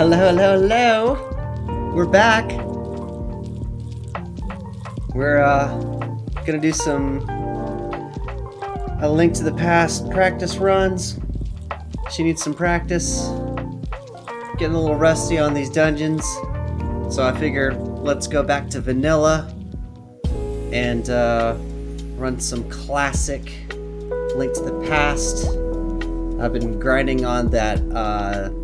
Hello, hello, hello. We're back. We're gonna do some A Link to the Past practice runs. She needs some practice. Getting a little rusty on these dungeons. So I figured let's go back to vanilla and run some classic Link to the Past. I've been grinding on that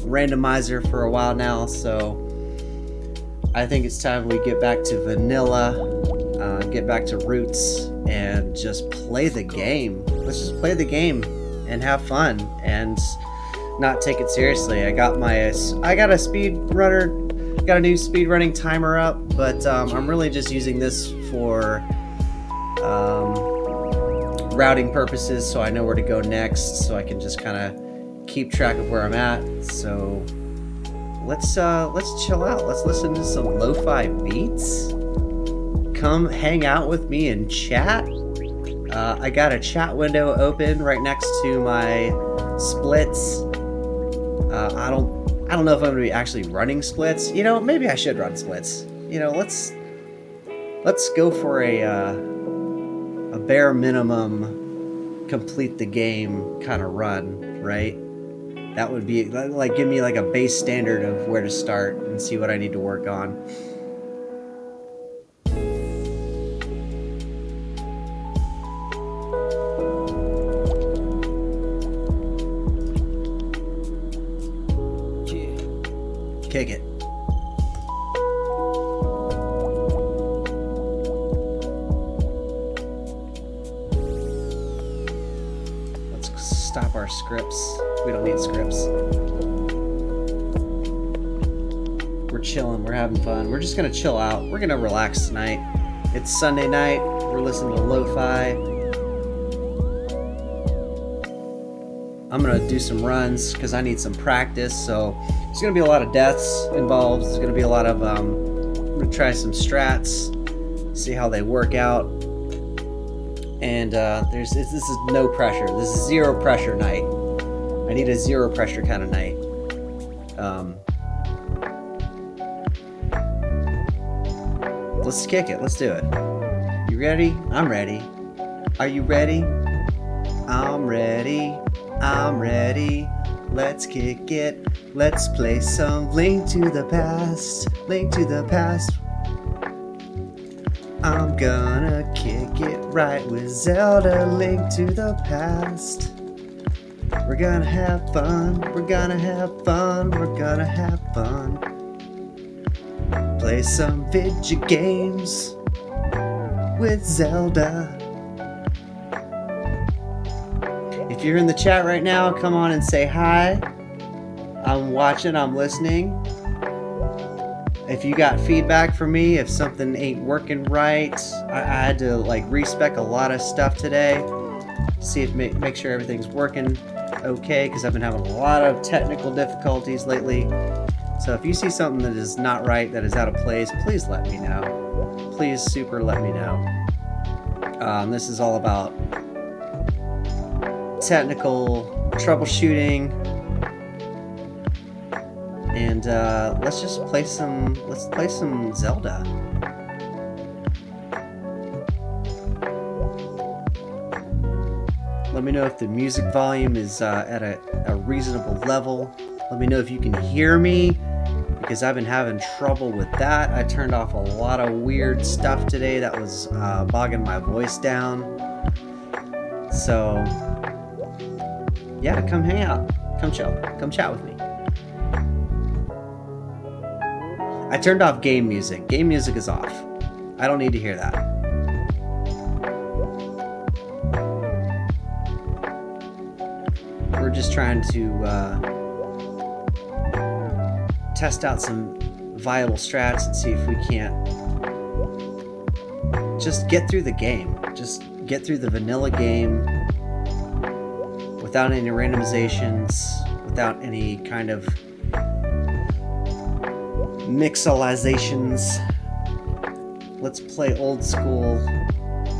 randomizer for a while now, so I think it's time we get back to vanilla, get back to roots, and just play the game. Let's just play the game and have fun and not take it seriously. I got a speed runner, got a new speed running timer up, but I'm really just using this for routing purposes, so I know where to go next, so I can just kind of keep track of where I'm at. So let's chill out. Let's listen to some lo-fi beats. Come hang out with me and chat. I got a chat window open right next to my splits. I don't know if I'm gonna be actually running splits. You know, maybe I should run splits. You know, let's go for a bare minimum complete the game kind of run, right? That would be like give me like a base standard of where to start and see what I need to work on. Kick it. Stop our scripts. We don't need scripts. We're chilling. We're having fun. We're just gonna chill out. We're gonna relax tonight. It's Sunday night. We're listening to lo-fi. I'm gonna do some runs because I need some practice. So there's gonna be a lot of deaths involved. There's gonna be a lot of I'm gonna try some strats, see how they work out. And this is no pressure. This is zero pressure night. I need a zero pressure kind of night. Let's kick it. Let's do it. You ready? I'm ready. Are you ready? I'm ready. I'm ready. Let's kick it. Let's play some Link to the Past. Link to the Past. I'm gonna kick it right with Zelda, Link to the Past. We're gonna have fun, we're gonna have fun, we're gonna have fun. Play some video games with Zelda. If you're in the chat right now, come on and say hi. I'm watching, I'm listening. If you got feedback for me, if something ain't working right, I had to like respec a lot of stuff today, see if make sure everything's working okay, because I've been having a lot of technical difficulties lately. So if you see something that is not right, that is out of place, please let me know. Please super let me know. This is all about technical troubleshooting. And let's just play some. Let's play some Zelda. Let me know if the music volume is at a reasonable level. Let me know if you can hear me, because I've been having trouble with that. I turned off a lot of weird stuff today that was bogging my voice down. So yeah, come hang out, come chill, come chat with me. I turned off game music. Game music is off. I don't need to hear that. We're just trying to test out some viable strats and see if we can't just get through the game. Just get through the vanilla game without any randomizations, without any kind of mixalizations. Let's play old school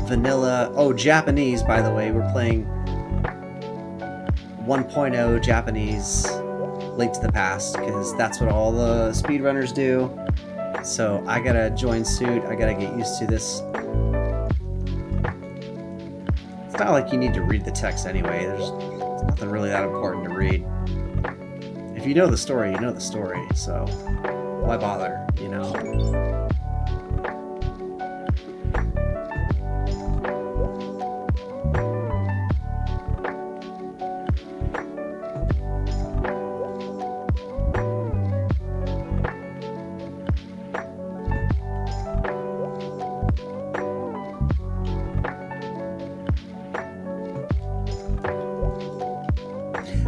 vanilla. Oh, Japanese, by the way. We're playing 1.0 Japanese Link to the Past, because that's what all the speedrunners do. So I gotta join suit. I gotta get used to this. It's not like you need to read the text anyway. There's nothing really that important to read. If you know the story, you know the story. So why bother, you know?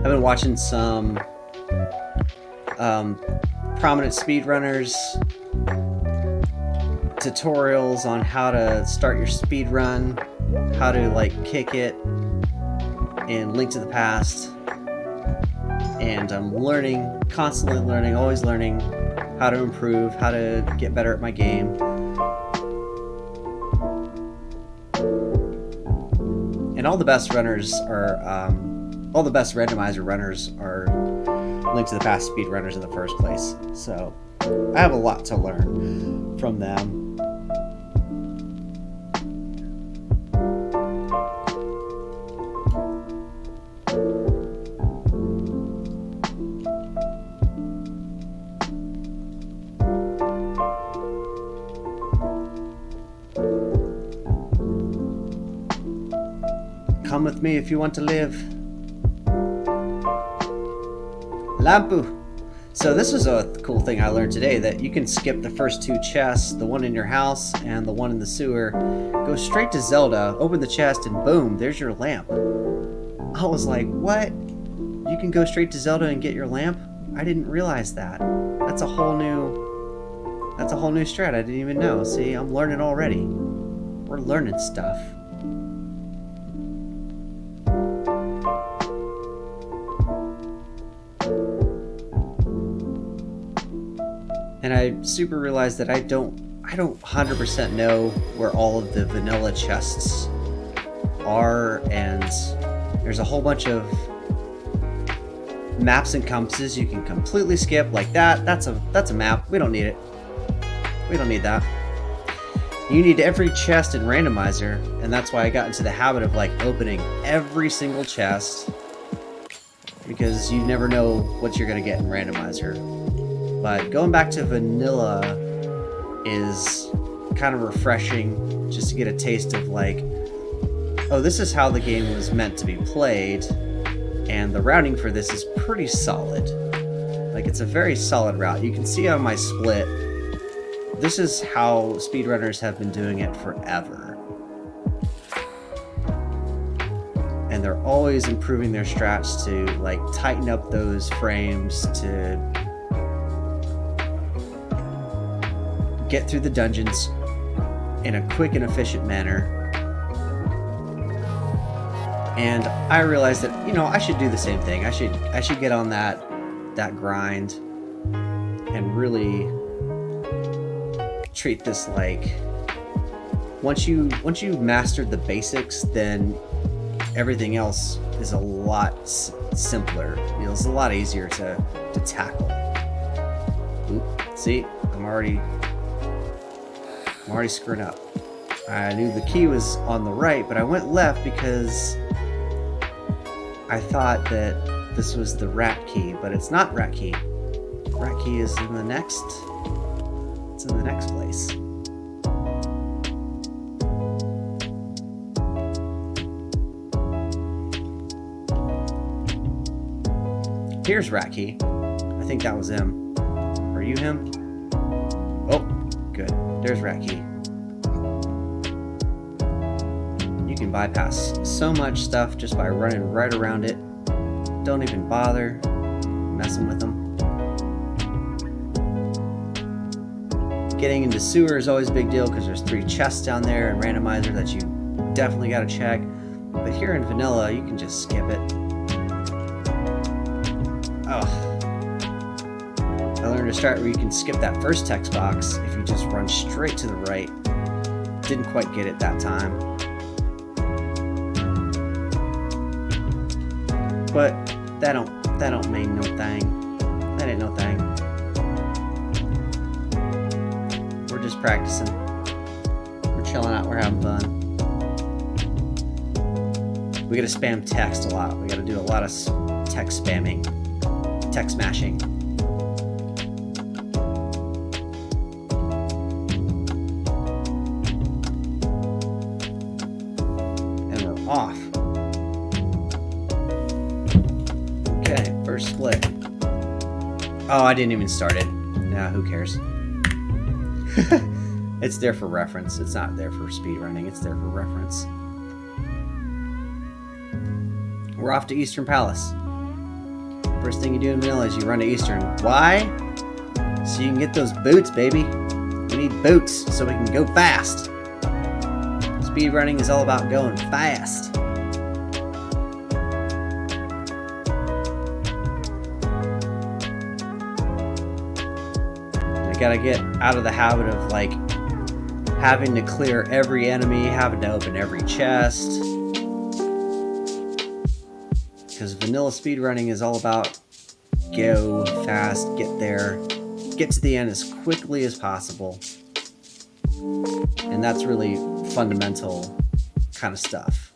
I've been watching some prominent speedrunners tutorials on how to start your speed run, how to like kick it in Link to the Past, and I'm learning, constantly learning, always learning how to improve, how to get better at my game. And all the best runners are all the best randomizer runners are Link to the Past speedrunners in the first place. So I have a lot to learn from them. Come with me if you want to live. Lampu. So this is a cool thing I learned today, that you can skip the first two chests, the one in your house and the one in the sewer, go straight to Zelda, open the chest, and boom, there's your lamp. I was like, what? You can go straight to Zelda and get your lamp? I didn't realize that. That's a whole new strat I didn't even know. See, I'm learning already. We're learning stuff. And I super realized that I don't 100% know where all of the vanilla chests are, and there's a whole bunch of maps and compasses you can completely skip, like that. That's a map. We don't need it. We don't need that. You need every chest in randomizer, and that's why I got into the habit of like opening every single chest, because you never know what you're gonna get in randomizer. But going back to vanilla is kind of refreshing, just to get a taste of like, oh, this is how the game was meant to be played, and the routing for this is pretty solid. Like, it's a very solid route. You can see on my split, this is how speedrunners have been doing it forever. And they're always improving their strats to like tighten up those frames, to get through the dungeons in a quick and efficient manner. And I realized that, you know, I should do the same thing. I should get on that grind and really treat this like, once you've mastered the basics, then everything else is a lot simpler. You know, it's a lot easier to tackle. Oop, see, I'm already screwing up. I knew the key was on the right, but I went left because I thought that this was the rat key, but it's not rat key. Rat key is in the next. It's in the next place. Here's rat key. I think that was him. Are you him? Oh, good. There's rat key. You can bypass so much stuff just by running right around it. Don't even bother messing with them. Getting into sewer is always a big deal because there's 3 chests down there and randomizer that you definitely gotta check. But here in vanilla, you can just skip it. Oh. I learned a strat where you can skip that first text box if you just run straight to the right. Didn't quite get it that time. But that don't mean no thing. That ain't no thing. We're just practicing. We're chilling out. We're having fun. We gotta spam text a lot. We gotta do a lot of text spamming. Text smashing. And we're off. Okay, first split. Oh, I didn't even start it. Nah, who cares? It's there for reference. It's not there for speedrunning. It's there for reference. We're off to Eastern Palace. First thing you do in vanilla is you run to Eastern. Why? So you can get those boots, baby. We need boots so we can go fast. Speedrunning is all about going fast. I gotta get out of the habit of like having to clear every enemy, having to open every chest. Because vanilla speedrunning is all about go fast, get there, get to the end as quickly as possible. And that's really fundamental kind of stuff.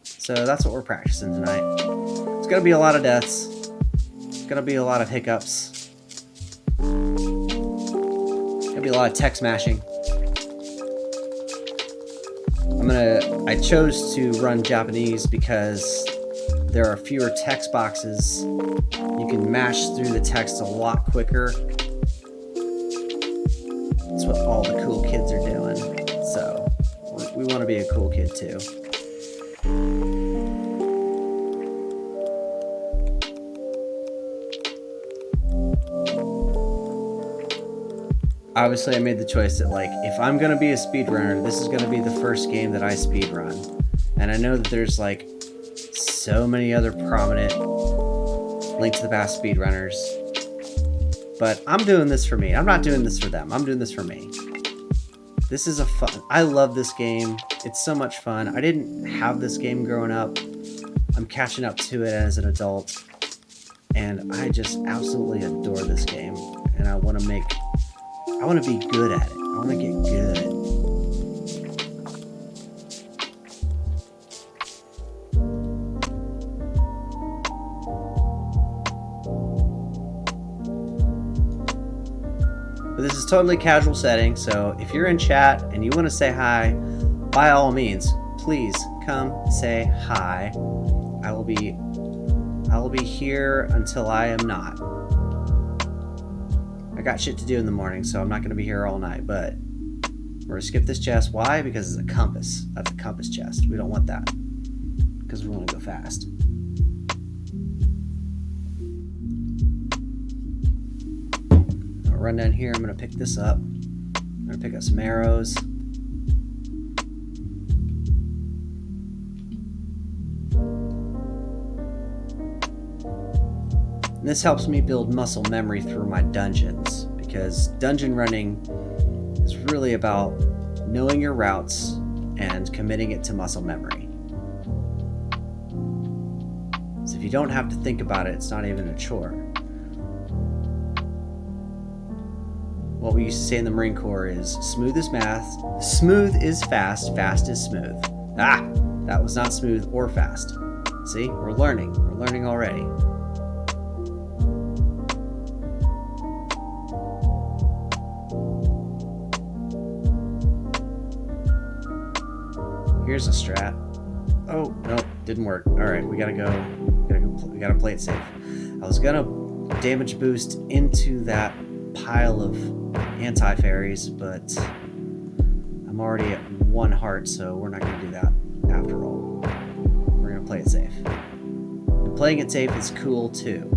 So that's what we're practicing tonight. It's gonna be a lot of deaths. It's gonna be a lot of hiccups. It's gonna be a lot of text mashing. I chose to run Japanese because there are fewer text boxes. You can mash through the text a lot quicker. That's what all the cool kids are doing. So we want to be a cool kid too. Obviously, I made the choice that like, if I'm going to be a speedrunner, this is going to be the first game that I speedrun. And I know that there's like so many other prominent Link to the Past speedrunners, but I'm doing this for me. I'm not doing this for them. I'm doing this for me. This is I love this game. It's so much fun. I didn't have this game growing up. I'm catching up to it as an adult, and I just absolutely adore this game. And I want to be good at it. I want to get good. But this is totally casual setting, so if you're in chat and you want to say hi, by all means, please come say hi. I will be here until I am not. I got shit to do in the morning, so I'm not going to be here all night, but we're going to skip this chest. Why? Because it's a compass. That's a compass chest. We don't want that because we want to go fast. Run down here. I'm going to pick this up. I'm going to pick up some arrows. And this helps me build muscle memory through my dungeons, because dungeon running is really about knowing your routes and committing it to muscle memory. So if you don't have to think about it, it's not even a chore. What we used to say in the Marine Corps is smooth is math, smooth is fast, fast is smooth. Ah, that was not smooth or fast. See, we're learning already. Here's a strat. Oh, no, didn't work. All right, we gotta play it safe. I was gonna damage boost into that pile of anti-fairies, but I'm already at 1 heart, so we're not gonna do that after all. We're gonna play it safe. And playing it safe is cool too.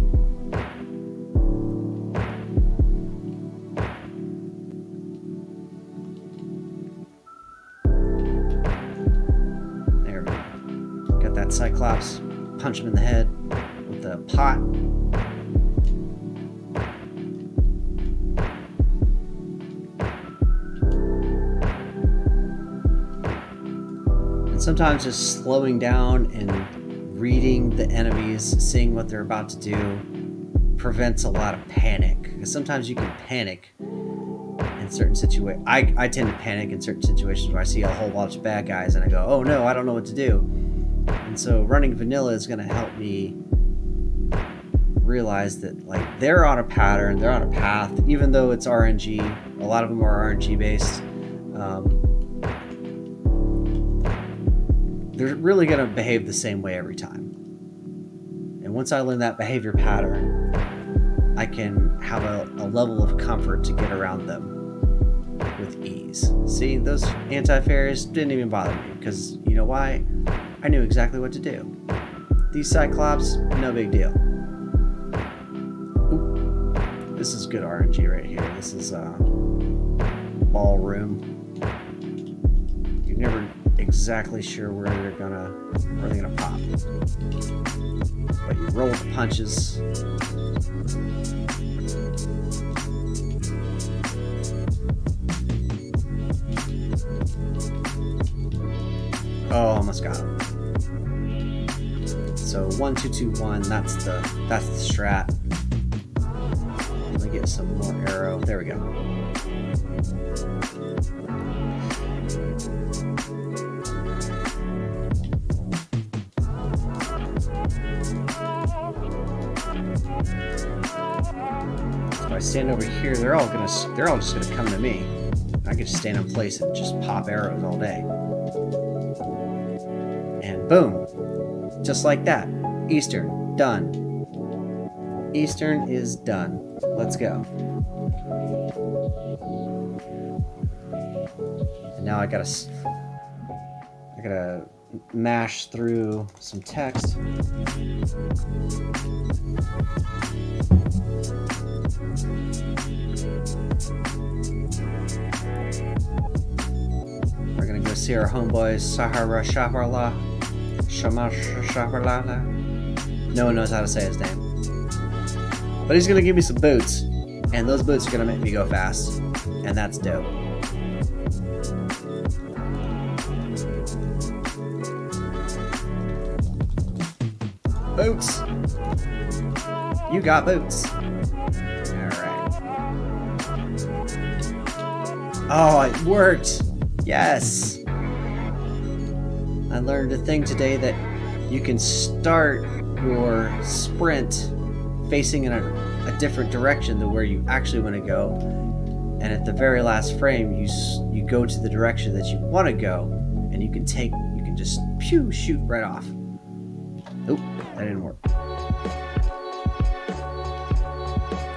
Cyclops, punch him in the head with the pot. And sometimes just slowing down and reading the enemies, seeing what they're about to do, prevents a lot of panic, because sometimes you can panic in certain situations. I tend to panic in certain situations where I see a whole bunch of bad guys and I go, oh no, I don't know what to do. And so running vanilla is going to help me realize that, like, they're on a pattern, they're on a path, even though it's RNG. A lot of them are RNG based. They're really going to behave the same way every time. And once I learn that behavior pattern, I can have a level of comfort to get around them with ease. See, those anti-fairies didn't even bother me, because you know why? I knew exactly what to do. These Cyclops, no big deal. Ooh, this is good RNG right here. This is ballroom. You're never exactly sure where they're gonna pop, but you roll the punches. Oh, almost got him. So 1, 2, 2, 1. That's the strat. Let me get some more arrow. There we go. If I stand over here, they're all just gonna come to me. I can just stand in place and just pop arrows all day. And boom, just like that. Eastern, done. Eastern is done. Let's go. And now I gotta mash through some text. We're gonna go see our homeboy Sahara Shaparla. No one knows how to say his name. But he's gonna give me some boots, and those boots are gonna make me go fast, and that's dope. Boots! You got boots. Alright. Oh, it worked! Yes! I learned a thing today that you can start your sprint facing in a different direction than where you actually want to go, and at the very last frame you go to the direction that you want to go, and you can just shoot right off. Oop, that didn't work.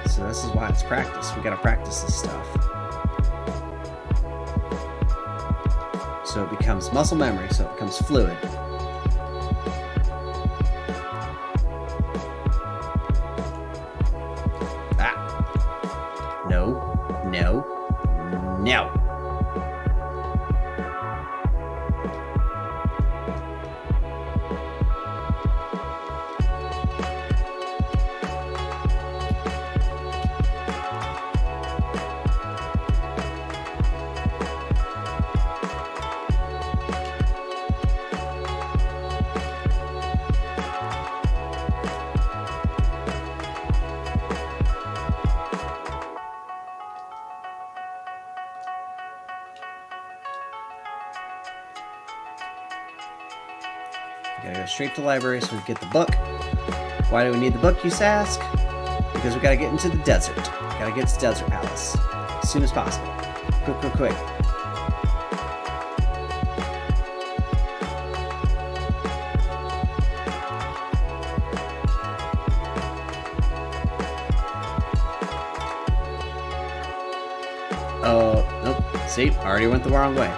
So this is why it's practice. We gotta practice this stuff. So it becomes muscle memory, so it becomes fluid. Ah. No. Gotta go straight to the library so we get the book. Why do we need the book, you ask? Because we gotta get into the desert. Gotta get to Desert Palace as soon as possible. Quick. Oh, nope. See, I already went the wrong way.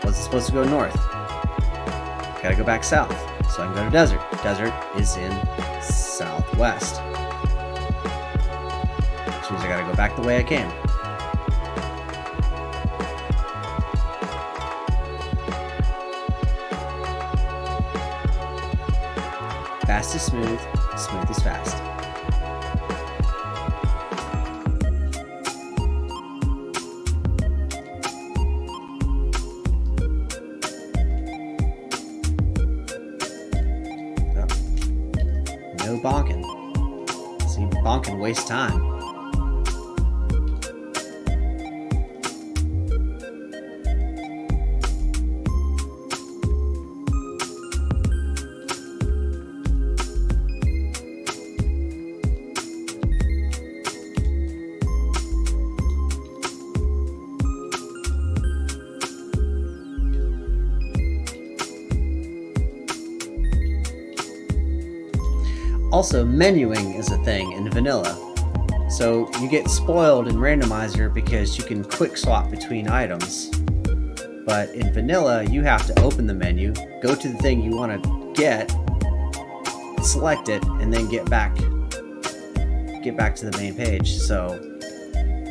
Wasn't supposed to go north. Gotta go back south. So I can go to desert. Desert is in southwest. Which means I gotta go back the way I came. Fast is smooth, smooth is fast. No bonking. See, bonk and waste time. Also, menuing is a thing in vanilla. So you get spoiled in randomizer because you can quick swap between items. But in vanilla, you have to open the menu, go to the thing you want to get, select it, and then get back to the main page. So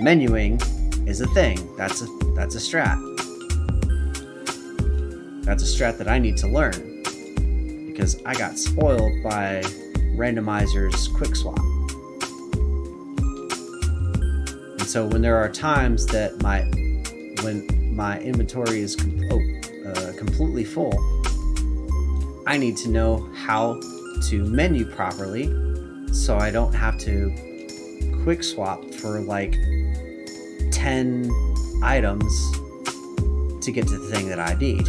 menuing is a thing. That's a strat. That's a strat that I need to learn because I got spoiled by randomizer's quick swap. And so when there are times that when my inventory is completely full, I need to know how to menu properly so I don't have to quick swap for like 10 items to get to the thing that I need.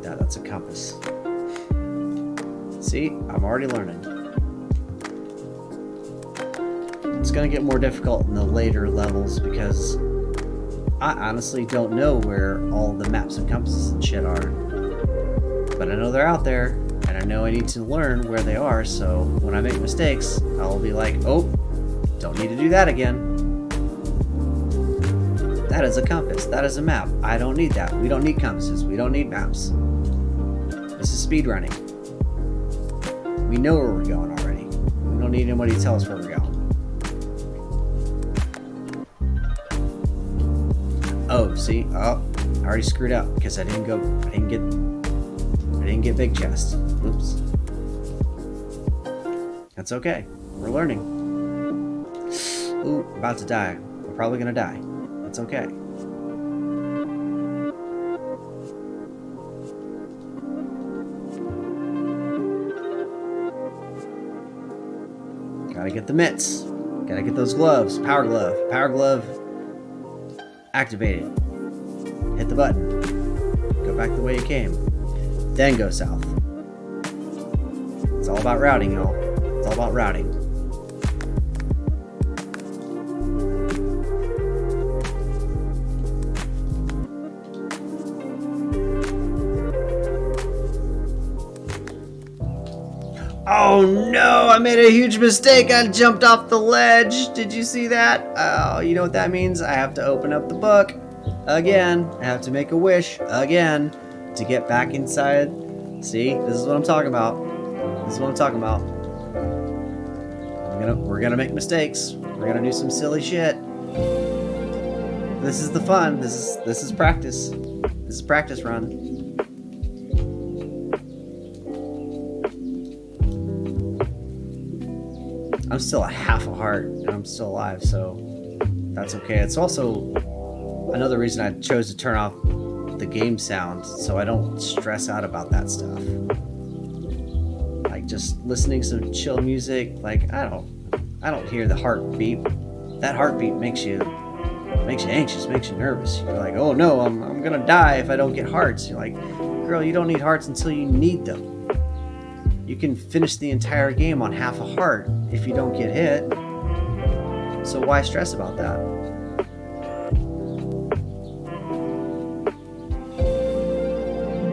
That's a compass. See, I'm already learning. It's gonna get more difficult in the later levels because I honestly don't know where all the maps and compasses and shit are. But I know they're out there, and I know I need to learn where they are, so when I make mistakes, I'll be like, oh, don't need to do that again. That is a compass. That is a map. I don't need that. We don't need compasses. We don't need maps. This is speedrunning. We know where we're going already. We don't need anybody to tell us where we're going. Oh, see? Oh, I already screwed up because I didn't get big chest. Oops. That's okay. We're learning. Ooh, about to die. We're probably gonna die. That's okay. Gotta get the mitts. Gotta get those gloves. Power glove. Power glove activated. Hit the button. Go back the way you came. Then go south. It's all about routing, y'all. It's all about routing. Oh no, I made a huge mistake. I jumped off the ledge. Did you see that? Oh, you know what that means? I have to open up the book again. I have to make a wish again to get back inside. See, this is what I'm talking about. This is what I'm talking about. We're gonna make mistakes. We're gonna do some silly shit. This is the fun. This is practice. This is practice run. I'm still a half a heart and I'm still alive, so that's okay. It's also another reason I chose to turn off the game sound so I don't stress out about that stuff. Like just listening to some chill music, like I don't hear the heartbeat. That heartbeat makes you anxious, makes you nervous. You're like, oh no, I'm gonna die if I don't get hearts. You're like, girl, you don't need hearts until you need them. You can finish the entire game on half a heart if you don't get hit. So why stress about that?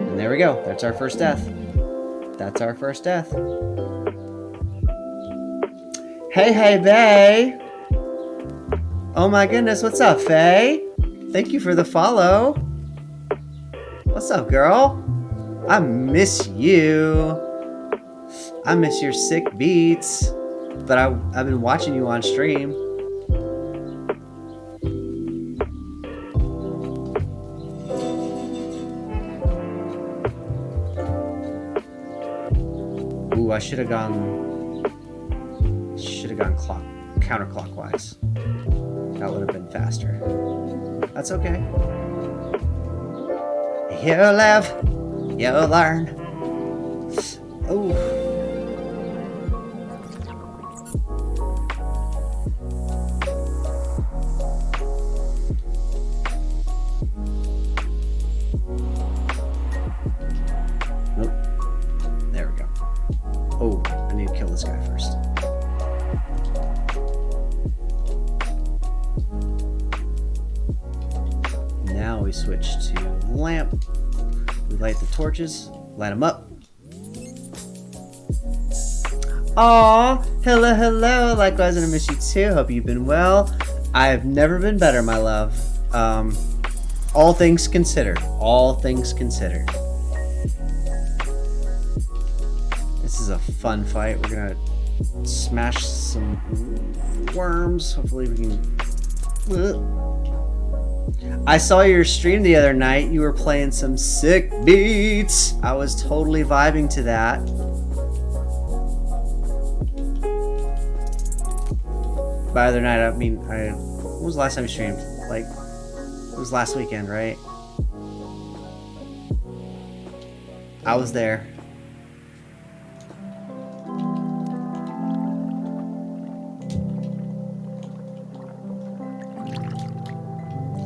And there we go. That's our first death. That's our first death. Hey, Faye. Oh my goodness, what's up, Faye? Thank you for the follow. What's up, girl? I miss you. I miss your sick beats, but I've been watching you on stream. Ooh, I should have gone counterclockwise. That would have been faster. That's okay. You live, you learn. Ooh. Nope. There we go. Oh, I need to kill this guy first. Now we switch to lamp. We light the torches, light them up. Aw, hello, hello. Likewise, and I miss you too. Hope you've been well. I have never been better, my love. All things considered. All things considered. This is a fun fight. We're gonna smash some worms. Hopefully we can... I saw your stream the other night. You were playing some sick beats. I was totally vibing to that. By the other night, I mean, when was the last time you streamed? Like, it was last weekend, right? I was there.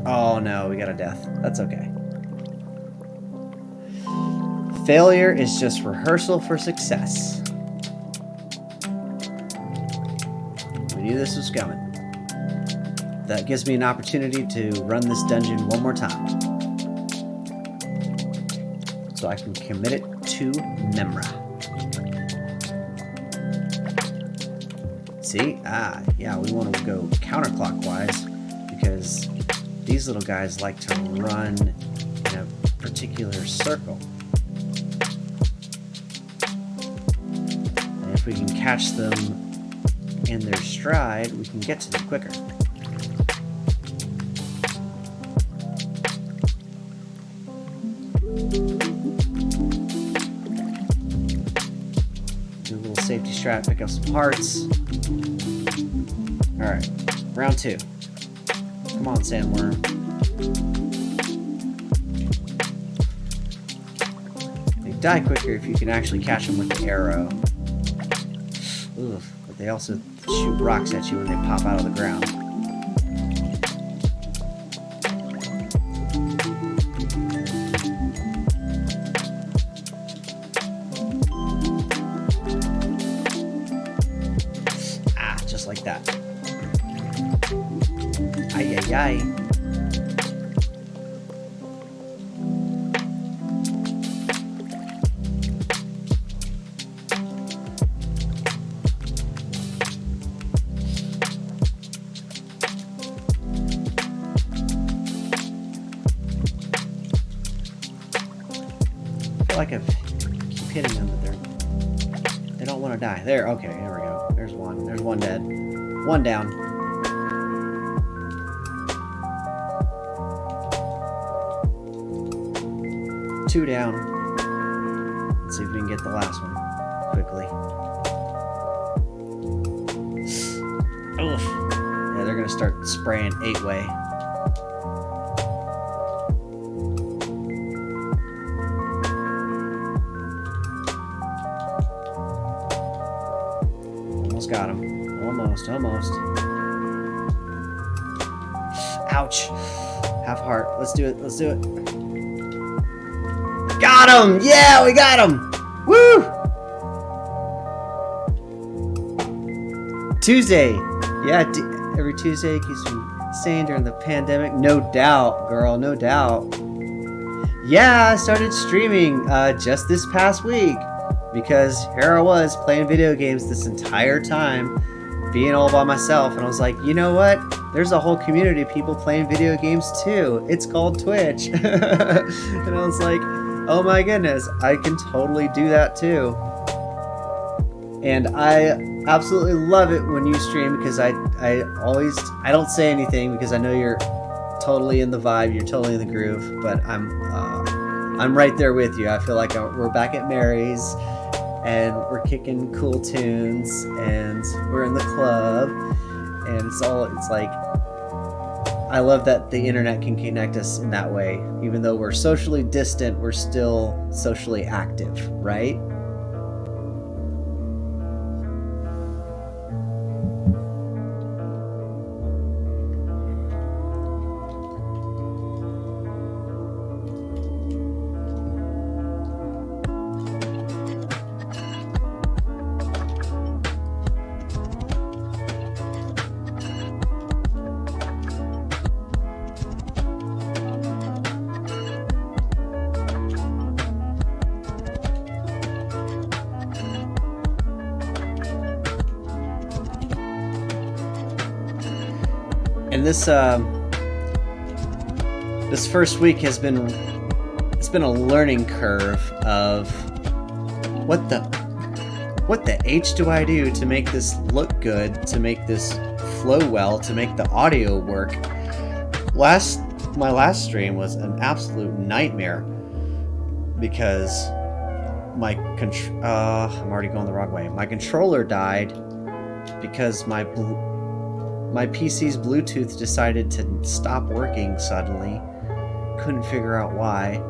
Oh no, we got a death. That's okay. Failure is just rehearsal for success. We knew this was coming. That gives me an opportunity to run this dungeon one more time. So I can commit it to memory. See? Ah, yeah, we want to go counterclockwise because these little guys like to run in a particular circle. And if we can catch them in their stride, we can get to them quicker. Do a little safety strat, pick up some parts. Alright, round 2. Come on, sandworm. They die quicker if you can actually catch them with the arrow. Ugh, but they also shoot rocks at you when they pop out of the ground. Ah, just like that. Ay, ay, ay. I feel like I keep hitting them, but they don't want to die. There, okay, here we go. There's one. There's one dead. One down. Two down. Let's see if we can get the last one quickly. Oof. Yeah, they're gonna start spraying 8-way. Almost got him. Almost, almost. Ouch. Half heart. Let's do it. Let's do it. Got him! Yeah, we got him! Woo! Tuesday. Yeah, every Tuesday keeps me sane during the pandemic. No doubt, girl, no doubt. Yeah, I started streaming just this past week because here I was playing video games this entire time, being all by myself, and I was like, you know what? There's a whole community of people playing video games too. It's called Twitch. And I was like, oh my goodness, I can totally do that too. And I absolutely love it when you stream because I don't say anything because I know you're totally in the vibe, you're totally in the groove, but I'm right there with you. I feel like we're back at Mary's and we're kicking cool tunes, and we're in the club, and it's like, I love that the internet can connect us in that way. Even though we're socially distant, we're still socially active, right? And this first week has been a learning curve of what the H do I do to make this look good, to make this flow well, to make the audio work. My last stream was an absolute nightmare because I'm already going the wrong way. My controller died because my PC's Bluetooth decided to stop working suddenly. Couldn't figure out why.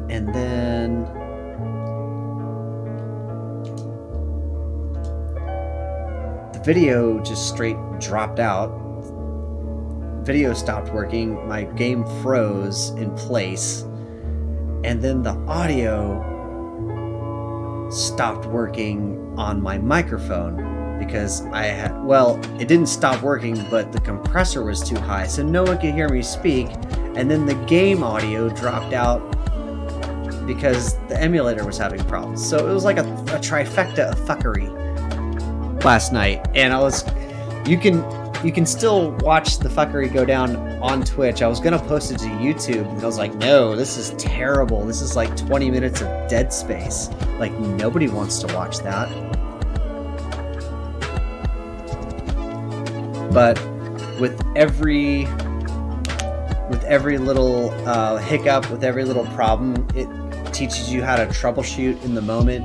And then the video just straight dropped out. Video stopped working. My game froze in place. And then the audio stopped working on my microphone. Because it didn't stop working, but the compressor was too high, so no one could hear me speak. And then the game audio dropped out because the emulator was having problems. So it was like a trifecta of fuckery last night. And you can still watch the fuckery go down on Twitch. I was gonna post it to YouTube, and I was like, no, this is terrible. This is like 20 minutes of dead space. Like, nobody wants to watch that. But with every little hiccup, with every little problem, it teaches you how to troubleshoot in the moment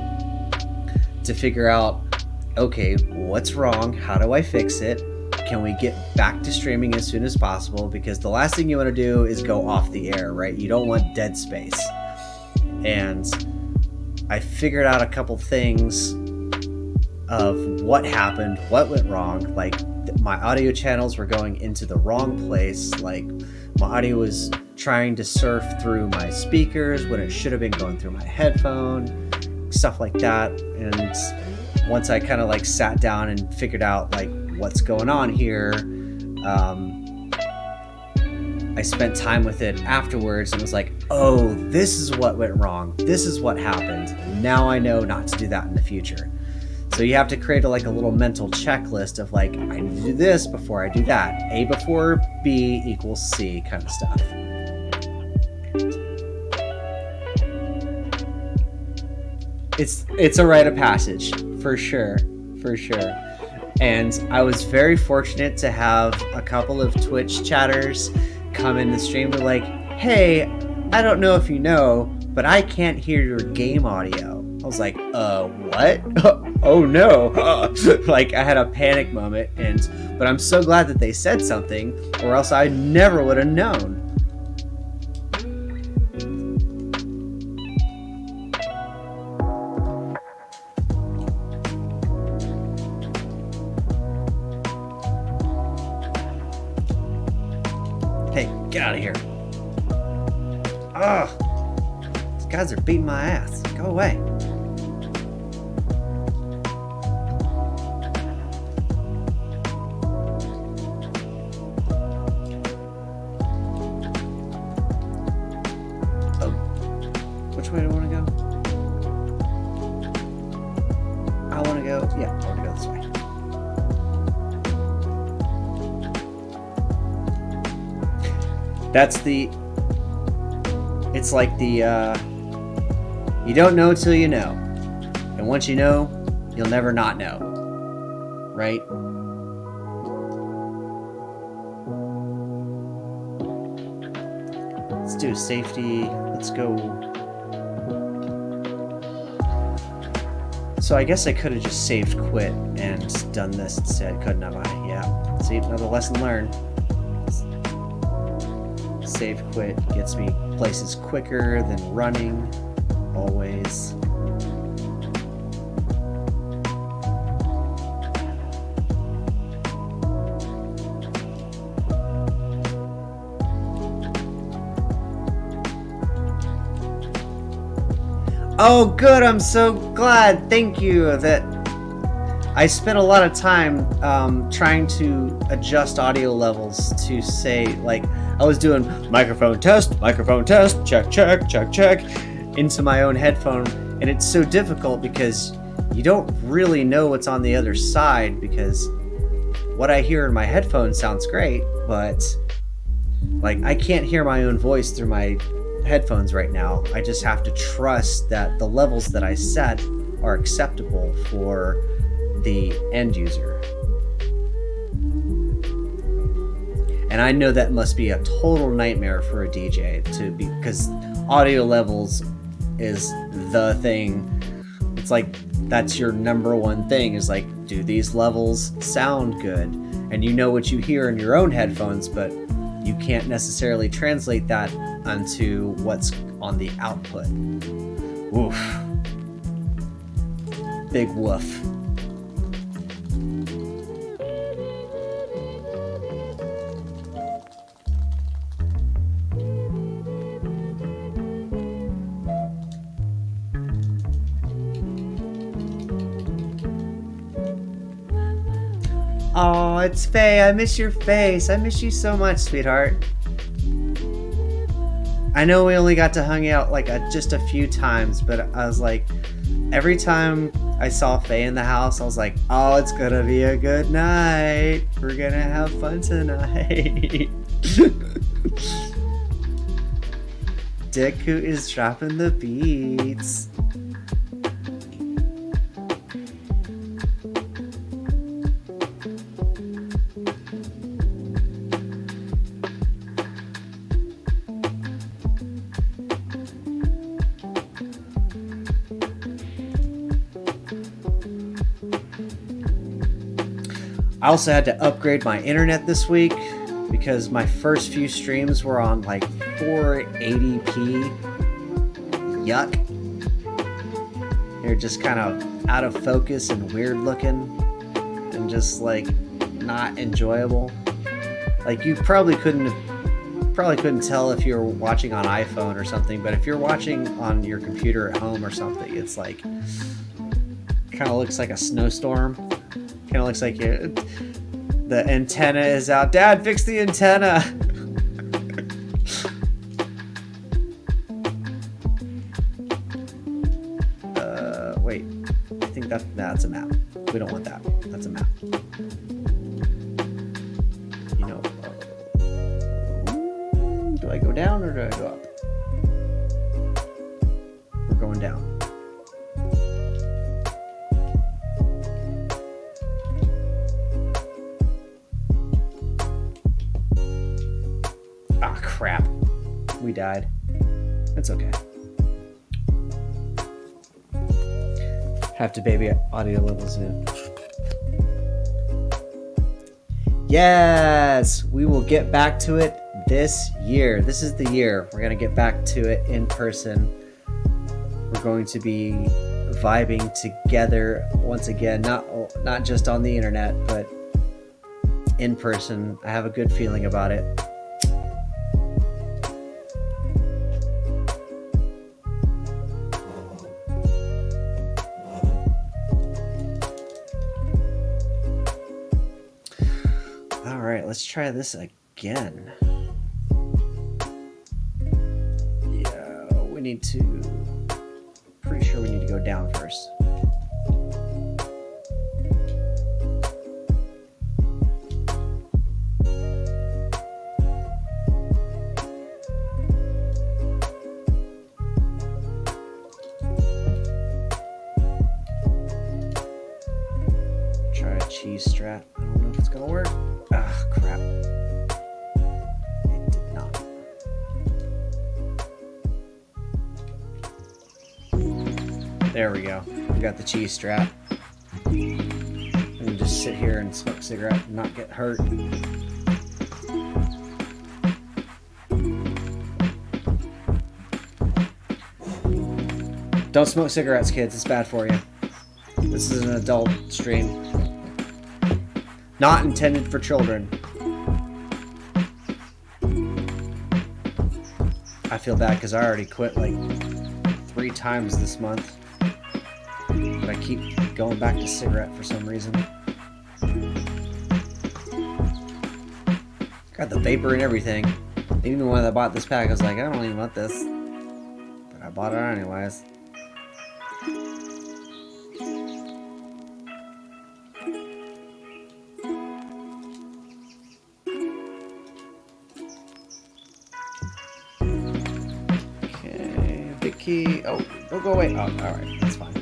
to figure out, okay, what's wrong? How do I fix it? Can we get back to streaming as soon as possible? Because the last thing you want to do is go off the air, right? You don't want dead space. And I figured out a couple things of what happened, what went wrong. Like, my audio channels were going into the wrong place. Like, my audio was trying to surf through my speakers when it should have been going through my headphone, stuff like that. And once I kind of like sat down and figured out like what's going on here, I spent time with it afterwards and was like, oh, this is what went wrong. This is what happened. Now I know not to do that in the future. So you have to create a little mental checklist of like, I need to do this before I do that. A before B equals C kind of stuff. It's a rite of passage, for sure. And I was very fortunate to have a couple of Twitch chatters come in the stream. They're like, hey, I don't know if you know, but I can't hear your game audio. I was like, what? Oh no. Like, I had a panic moment, but I'm so glad that they said something, or else I never would have known. Hey, get out of here. Ugh. These guys are beating my ass. Go away. Which way do I want to go? I want to go this way. It's like you don't know till you know. And once you know, you'll never not know. Right? Let's do safety. Let's go. So I guess I could have just saved quit and done this instead, couldn't have I? Yeah. See, another lesson learned. Save quit gets me places quicker than running, always. Oh, good. I'm so glad. Thank you. That I spent a lot of time trying to adjust audio levels to say, like, I was doing microphone test, check, check, check, check, into my own headphone. And it's so difficult because you don't really know what's on the other side, because what I hear in my headphones sounds great, but like I can't hear my own voice through my headphones right now. I just have to trust that the levels that I set are acceptable for the end user. And I know that must be a total nightmare for a DJ because audio levels is the thing. It's like that's your number one thing, is like, do these levels sound good? And you know what you hear in your own headphones, but you can't necessarily translate that onto what's on the output. Oof. Big woof. Oh, it's Faye. I miss your face. I miss you so much, sweetheart. I know we only got to hang out like just a few times, but I was like, every time I saw Faye in the house, I was like, oh, it's gonna be a good night. We're gonna have fun tonight. Deku is dropping the beats. I also had to upgrade my internet this week because my first few streams were on like 480p. Yuck. They're just kind of out of focus and weird looking and just like not enjoyable. Like you probably couldn't tell if you're watching on iPhone or something, but if you're watching on your computer at home or something, it's like kind of looks like a snowstorm. Kind of looks like the antenna is out. Dad, fix the antenna. Wait. I think that's a map. We don't want that. That's a map. You know. Do I go down or do I go up? We're going down. Ah, crap. We died. It's okay. Have to baby audio levels in. Yes! We will get back to it this year. This is the year. We're going to get back to it in person. We're going to be vibing together once again. Not just on the internet, but in person. I have a good feeling about it. Let's try this again. Yeah, we need to... Pretty sure we need to go down first. Try a cheese strat. I don't know if it's gonna work. Ah, crap. It did not. There we go. I got the cheese strap. And just sit here and smoke a cigarette and not get hurt. Don't smoke cigarettes, kids. It's bad for you. This is an adult stream. Not intended for children. I feel bad because I already quit like 3 times this month. But I keep going back to cigarette for some reason. Got the vapor and everything. Even when I bought this pack, I was like, I don't even want this. But I bought it anyways. Okay, big key. Oh, don't go away. Oh, alright, that's fine.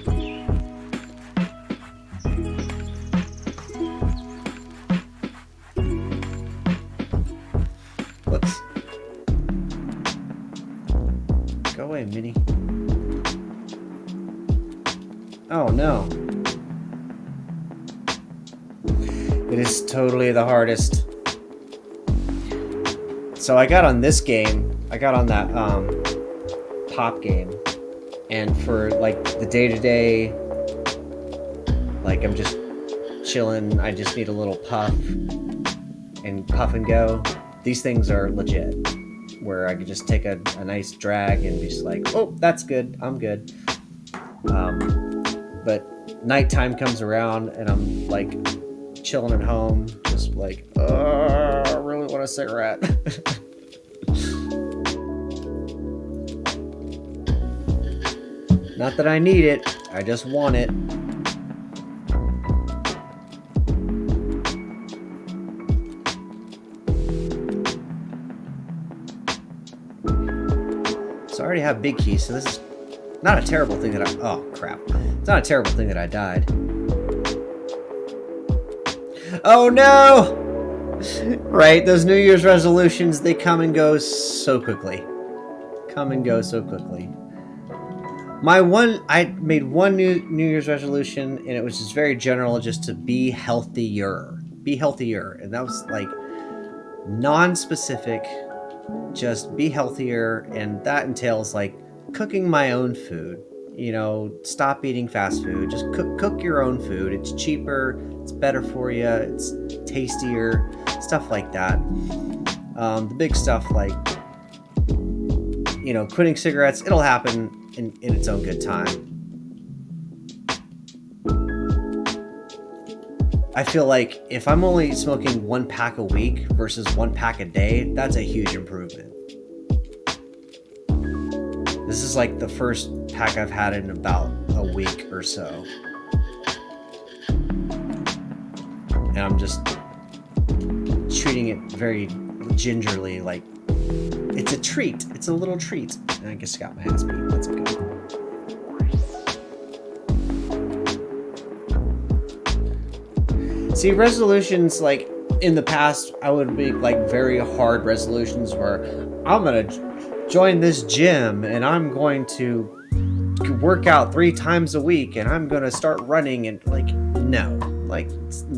Whoops. Go away, Minnie. Oh no. It is totally the hardest. So I got on this game. I got on that pop game. And for like the day-to-day, like I'm just chilling, I just need a little puff and go. These things are legit, where I could just take a nice drag and be just like, oh, that's good, I'm good. But nighttime comes around and I'm like chilling at home, just like, oh, I really want a cigarette. Not that I need it, I just want it. So I already have big keys, so this is not a terrible thing that oh crap. It's not a terrible thing that I died. Oh no! Right, those New Year's resolutions, they come and go so quickly. Come and go so quickly. I made one New Year's resolution, and it was just very general, just to be healthier. Be healthier. And that was like non-specific, just be healthier. And that entails like cooking my own food. You know, stop eating fast food. Just cook your own food. It's cheaper. It's better for you. It's tastier. Stuff like that. The big stuff like, you know, quitting cigarettes. It'll happen in its own good time. I feel like if I'm only smoking 1 pack a week versus 1 pack a day, that's a huge improvement. This is like the first pack I've had in about a week or so. And I'm just treating it very gingerly, like it's a treat. It's a little treat. And I just got my ass beat. That's okay. See, resolutions, like in the past, I would make like very hard resolutions where I'm gonna join this gym and I'm going to work out 3 times a week and I'm gonna start running, and like, no, like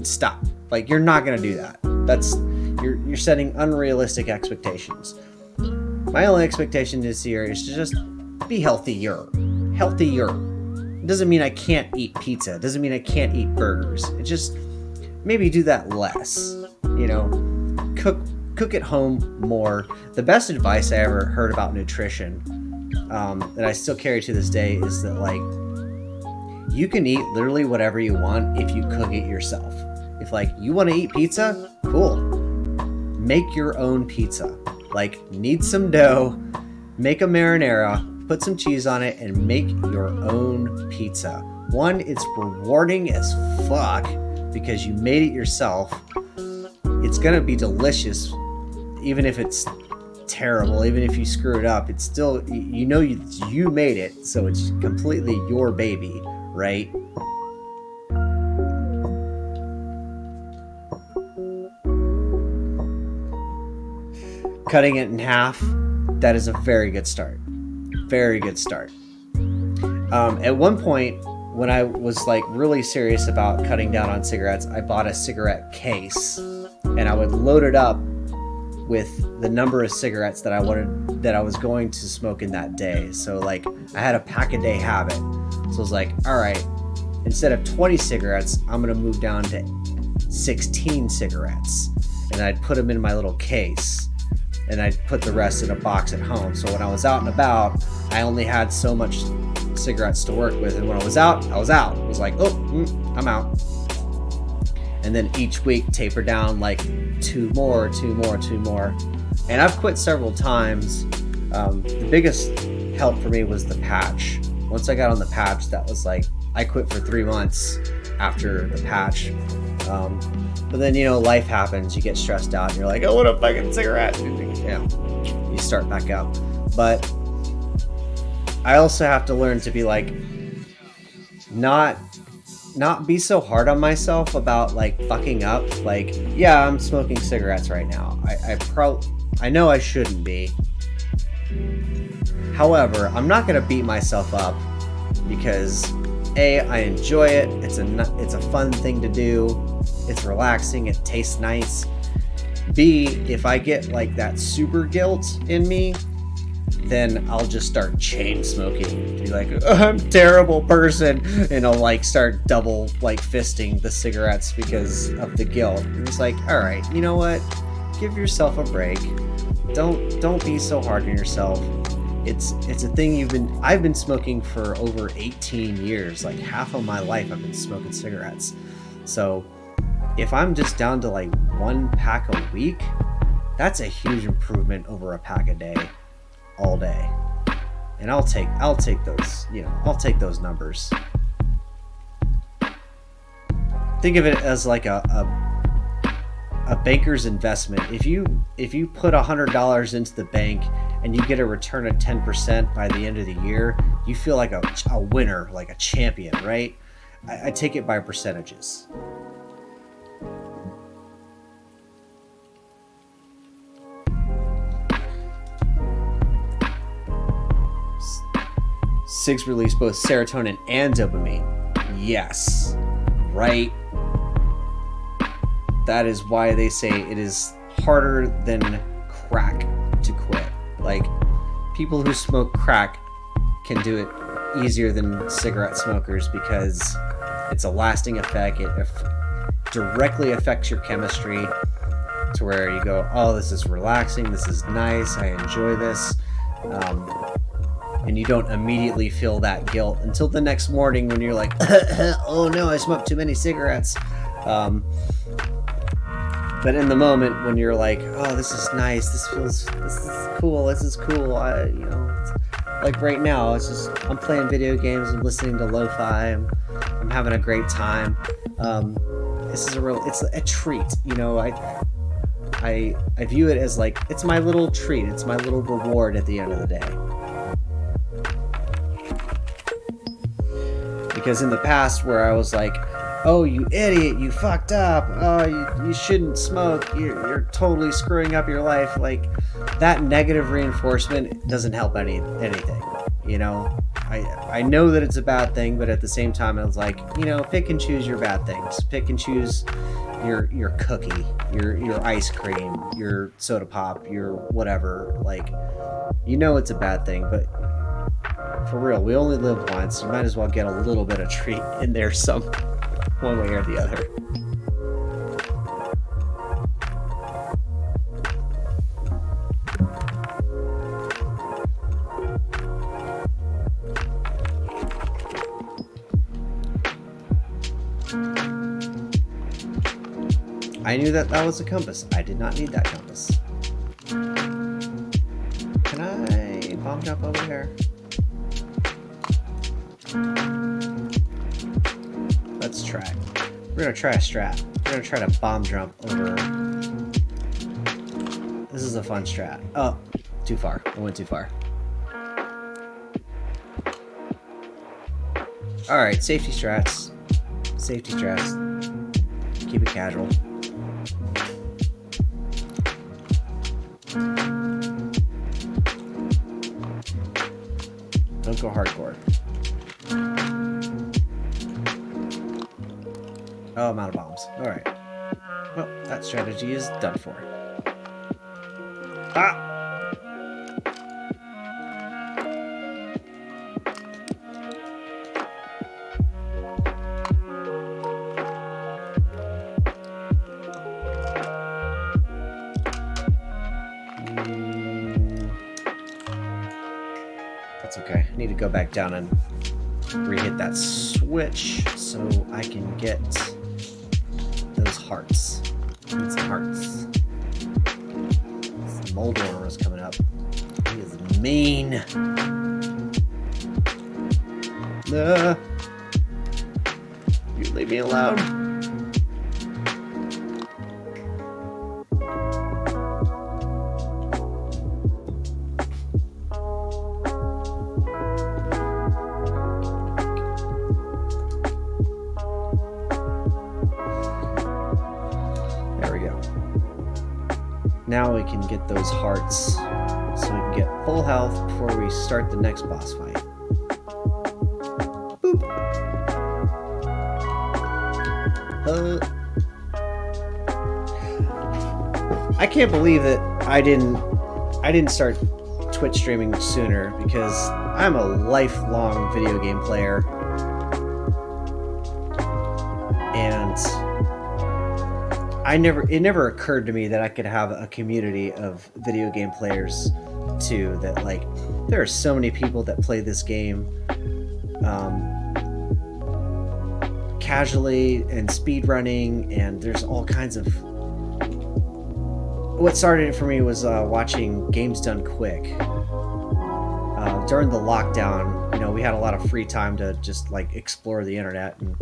stop. Like, you're not gonna do that. That's you're setting unrealistic expectations. My only expectation this year is to just be healthier. Healthier. It doesn't mean I can't eat pizza. It doesn't mean I can't eat burgers. It just maybe do that less. You know, cook at home more. The best advice I ever heard about nutrition, that I still carry to this day, is that like you can eat literally whatever you want if you cook it yourself. If like you want to eat pizza, cool. Make your own pizza. Like, knead some dough, make a marinara, put some cheese on it, and make your own pizza. One, it's rewarding as fuck because you made it yourself. It's gonna be delicious, even if it's terrible, even if you screw it up. It's still, you know, you made it, so it's completely your baby, right? Cutting it in half, that is a very good start. Very good start. At one point, when I was like really serious about cutting down on cigarettes, I bought a cigarette case, and I would load it up with the number of cigarettes that I was going to smoke in that day. So like I had a pack a day habit. So I was like, all right, instead of 20 cigarettes, I'm gonna move down to 16 cigarettes, and I'd put them in my little case, and I'd put the rest in a box at home. So when I was out and about, I only had so much cigarettes to work with, and when I was out, I was out. It was like, oh, I'm out. And then each week taper down like two more. And I've quit several times. The biggest help for me was the patch. Once I got on the patch, that was like, I quit for 3 months after the patch. But then, you know, life happens, you get stressed out, and you're like, I want a fucking cigarette. Yeah, you start back up. But I also have to learn to be like, not be so hard on myself about like fucking up. Like, yeah, I'm smoking cigarettes right now. I know I shouldn't be. However, I'm not gonna beat myself up because A, I enjoy it. It's a fun thing to do. It's relaxing. It tastes nice. B, if I get like that super guilt in me, then I'll just start chain smoking. Be like, I'm a terrible person, and I'll like start double like fisting the cigarettes because of the guilt. And it's like, all right, you know what? Give yourself a break. Don't be so hard on yourself. It's a thing I've been smoking for over 18 years. Like half of my life I've been smoking cigarettes. So if I'm just down to like 1 pack a week, that's a huge improvement over a pack a day all day. And I'll take those, you know, I'll take those numbers. Think of it as like a banker's investment. If you put $100 into the bank and you get a return of 10% by the end of the year, you feel like a winner, like a champion, right? I take it by percentages. Cigs release both serotonin and dopamine. Yes, right? That is why they say it is harder than crack to quit. Like, people who smoke crack can do it easier than cigarette smokers because it's a lasting effect. It directly affects your chemistry to where you go, oh, this is relaxing, this is nice, I enjoy this. And you don't immediately feel that guilt until the next morning when you're like, oh no, I smoked too many cigarettes. But in the moment when you're like, oh, this is nice, this is cool, like right now, I'm playing video games, I'm listening to lo-fi, I'm having a great time. It's a treat, you know. I view it as like, it's my little treat, it's my little reward at the end of the day. Because in the past where I was like, oh, you idiot, you fucked up, oh, you shouldn't smoke, you're totally screwing up your life, like, that negative reinforcement doesn't help anything, you know? I know that it's a bad thing, but at the same time, I was like, you know, pick and choose your bad things. Pick and choose your cookie, your ice cream, your soda pop, your whatever, like, you know it's a bad thing, but for real, we only live once. You might as well get a little bit of treat in there one way or the other. I knew that was a compass. I did not need that compass. Can I bomb jump over here? Let's try. We're gonna try a strat. We're gonna try to bomb jump over. This is a fun strat. Oh, too far. I went too far. Alright, safety strats. Safety strats. Keep it casual. Don't go hardcore. Oh, I'm out of bombs. Alright. Well, that strategy is done for. Ah! That's okay. I need to go back down and re-hit that switch so I can get those hearts. Need some hearts. This Moldor is coming up. He is mean. You leave me alone. Now we can get those hearts so we can get full health before we start the next boss fight. Boop. I can't believe that I didn't start Twitch streaming sooner, because I'm a lifelong video game player. And it never occurred to me that I could have a community of video game players too, that like there are so many people that play this game casually and speed running, and there's all kinds of... What started it for me was watching Games Done Quick. During the lockdown, you know, we had a lot of free time to just like explore the internet, and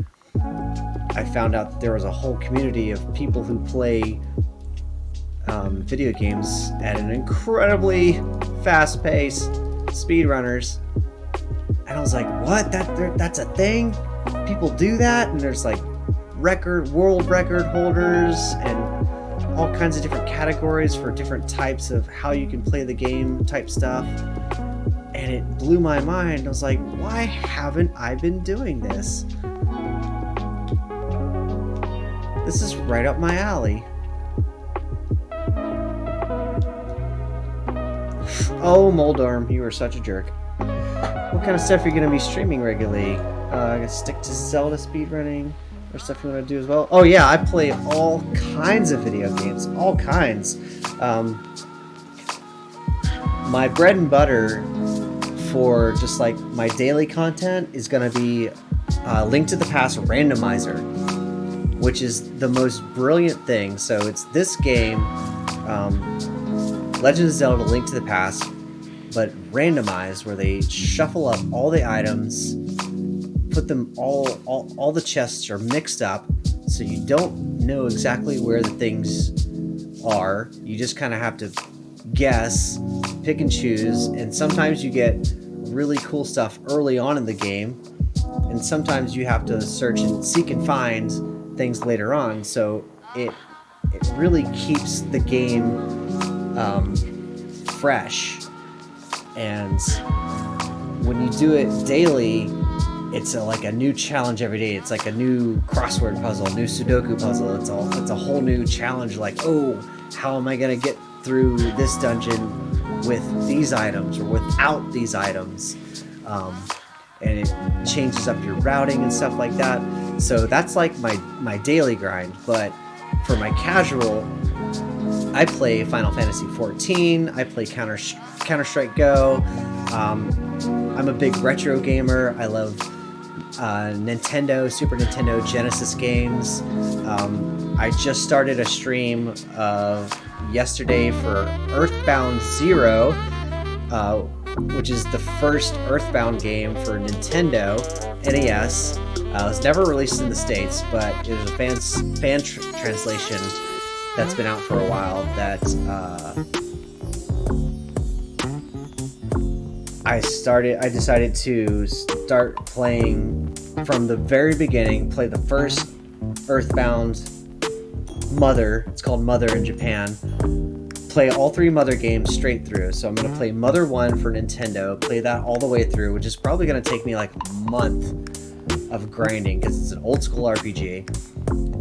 I found out that there was a whole community of people who play video games at an incredibly fast pace, speedrunners. And I was like, what? That's a thing? People do that? And there's like world record holders and all kinds of different categories for different types of how you can play the game type stuff. And it blew my mind. I was like, why haven't I been doing this? This is right up my alley. Oh, Moldorm, you are such a jerk. What kind of stuff are you going to be streaming regularly? I guess stick to Zelda speedrunning or stuff you want to do as well? Oh yeah, I play all kinds of video games. All kinds. My bread and butter for just like my daily content is going to be Link to the Past randomizer, which is the most brilliant thing. So it's this game, Legend of Zelda Link to the Past, but randomized, where they shuffle up all the items, put them all the chests are mixed up, so you don't know exactly where the things are. You just kind of have to guess, pick and choose, and sometimes you get really cool stuff early on in the game, and sometimes you have to search and seek and find things later on. So it really keeps the game fresh, and when you do it daily, it's like a new challenge every day. It's like a new crossword puzzle, a new Sudoku puzzle. It's a whole new challenge. Like, oh, how am I gonna get through this dungeon with these items or without these items? And it changes up your routing and stuff like that. So that's like my daily grind. But for my casual, I play Final Fantasy XIV. I play Counter-Strike Go. I'm a big retro gamer. I love Nintendo, Super Nintendo, Genesis games. I just started a stream yesterday for Earthbound Zero, which is the first Earthbound game for Nintendo NES. It was never released in the States, but it was a fan translation that's been out for a while that I decided to start playing from the very beginning, play the first Earthbound Mother. It's called Mother in Japan. Play all three Mother games straight through. So I'm going to play Mother 1 for Nintendo, play that all the way through, which is probably going to take me like a month of grinding because it's an old school RPG.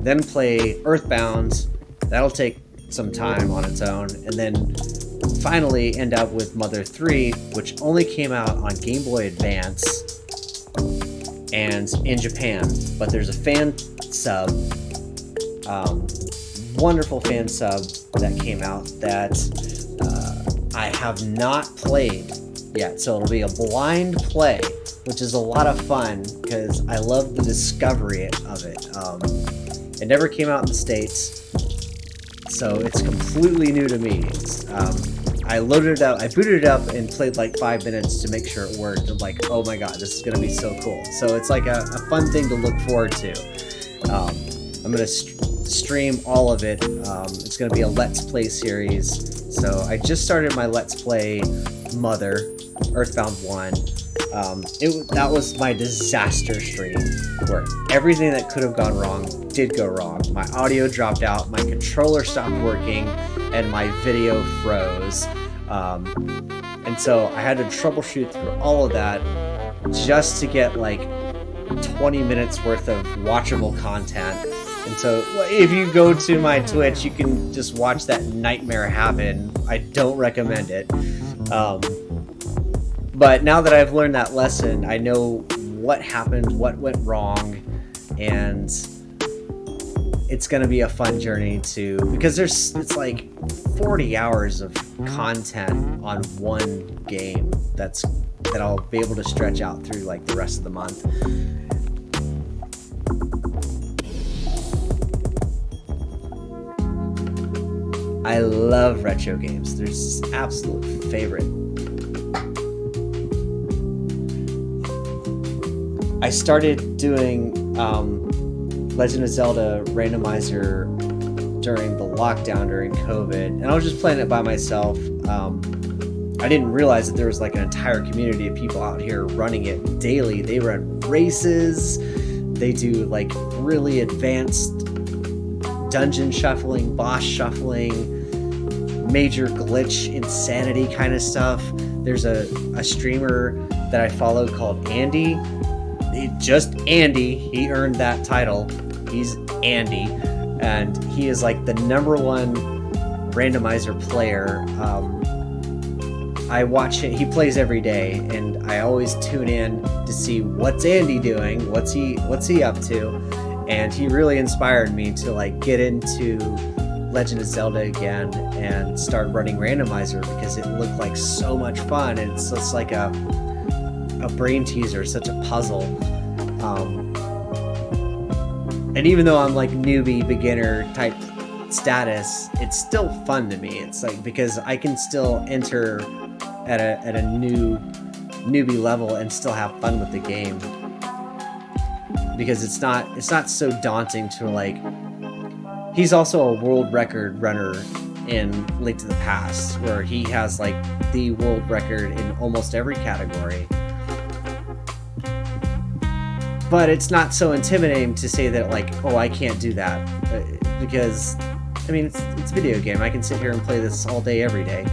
then play Earthbound. That'll take some time on its own, and then finally end up with Mother 3, which only came out on Game Boy Advance and in Japan. But there's a fan sub, wonderful fan sub that came out that I have not played yet. So it'll be a blind play, which is a lot of fun because I love the discovery of it. It never came out in the States, so it's completely new to me. I loaded it up, I booted it up and played like 5 minutes to make sure it worked. I'm like, oh my god, this is gonna be so cool. So it's like a fun thing to look forward to. I'm gonna stream all of it. It's gonna be a Let's Play series. So I just started my Let's Play Mother, Earthbound 1. That was my disaster stream, where everything that could have gone wrong did go wrong. My audio dropped out, my controller stopped working, and my video froze. And so I had to troubleshoot through all of that just to get like 20 minutes worth of watchable content. And so if you go to my Twitch, you can just watch that nightmare happen. I don't recommend it. But now that I've learned that lesson, I know what happened, what went wrong, and it's going to be a fun journey because it's like 40 hours of content on one game that I'll be able to stretch out through like the rest of the month. I love retro games. They're just absolute favorite. I started doing Legend of Zelda randomizer during the lockdown during COVID, and I was just playing it by myself. I didn't realize that there was like an entire community of people out here running it daily. They run races, they do like really advanced dungeon shuffling, boss shuffling, major glitch insanity kind of stuff. There's a streamer that I follow called Andy. Just Andy, he earned that title. He's Andy, and he is like the #1 randomizer player. I watch it. He plays every day, and I always tune in to see what's Andy doing, what's he up to, and he really inspired me to like get into Legend of Zelda again and start running randomizer because it looked like so much fun, and it's just like a brain teaser, such a puzzle. And even though I'm like newbie, beginner type status, it's still fun to me. It's like because I can still enter at a newbie level and still have fun with the game, because it's not so daunting to like. He's also a world record runner in Link to the Past, where he has like the world record in almost every category. But it's not so intimidating to say that like, oh, I can't do that, because I mean it's a video game. I can sit here and play this all day, every day.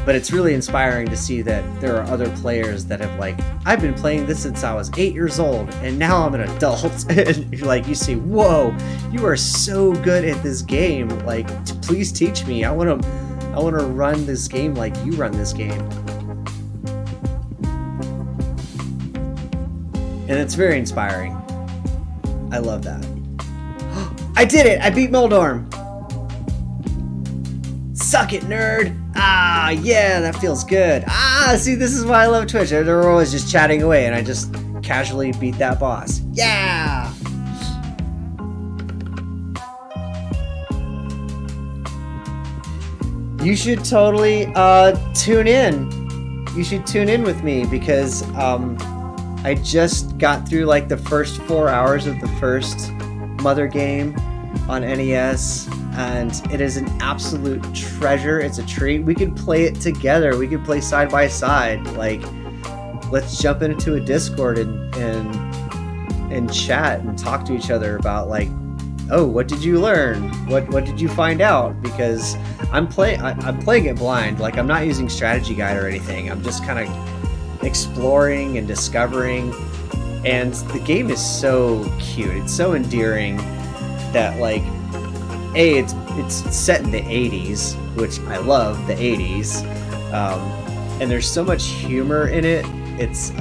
But it's really inspiring to see that there are other players that have like, I've been playing this since I was 8 years old, and now I'm an adult. And you're like, you see, whoa, you are so good at this game. Like, please teach me. I want to run this game like you run this game. And it's very inspiring. I love that. I did it! I beat Moldorm! Suck it, nerd! Ah, yeah, that feels good. Ah, see, this is why I love Twitch. They're always just chatting away, and I just casually beat that boss. Yeah! You should totally tune in. You should tune in with me, because I just got through like the first 4 hours of the first Mother game on NES, and it is an absolute treasure. It's a treat. We could play it together. We could play side by side. Like, let's jump into a Discord and chat and talk to each other about like, oh, what did you learn? What did you find out? Because I'm playing it blind. Like, I'm not using strategy guide or anything. I'm just kind of exploring and discovering, and the game is so cute. It's so endearing. that like it's set in the 80s, which I love the 80s, and there's so much humor in it. It's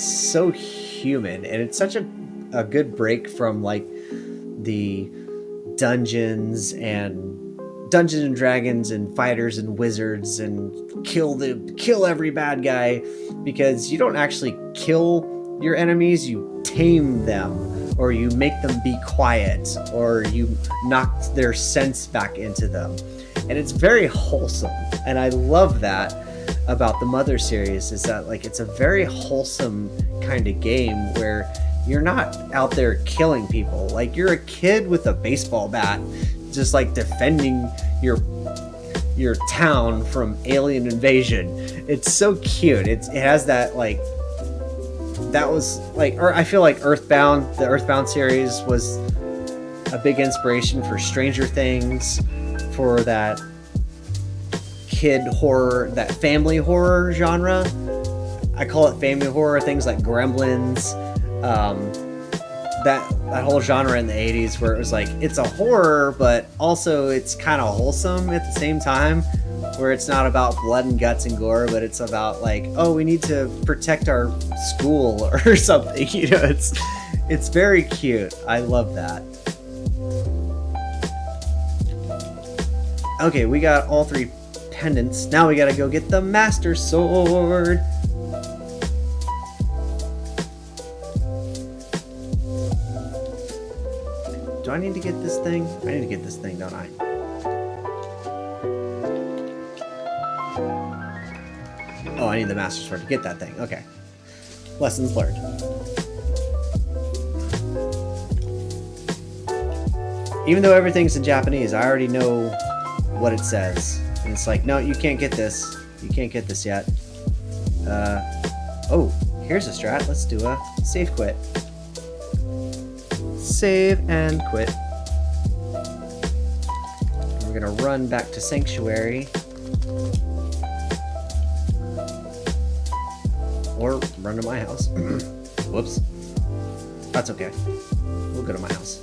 so human, and it's such a good break from like the Dungeons and Dragons and fighters and wizards and kill every bad guy, because you don't actually kill your enemies, you tame them, or you make them be quiet, or you knock their sense back into them. And it's very wholesome, and I love that about the Mother series, is that like it's a very wholesome kind of game where you're not out there killing people. Like, you're a kid with a baseball bat just like defending your town from alien invasion. It's so cute. It has that like, that was like, or I feel like Earthbound, the Earthbound series was a big inspiration for Stranger Things, for that kid horror, that family horror genre. I call it family horror. Things like Gremlins, that whole genre in the 80s, where it was like, it's a horror, but also it's kind of wholesome at the same time, where it's not about blood and guts and gore, but it's about like, oh, we need to protect our school or something. You know, it's very cute. I love that. Okay, we got all 3 pendants. Now we gotta go get the Master Sword. Do I need to get this thing? I need to get this thing, don't I? Oh, I need the Master Sword to get that thing. Okay. Lessons learned. Even though everything's in Japanese, I already know what it says. And it's like, no, you can't get this. You can't get this yet. Oh, here's a strat. Let's do a save quit. Save and quit. And we're gonna run back to Sanctuary. Or run to my house. Whoops. That's okay. We'll go to my house.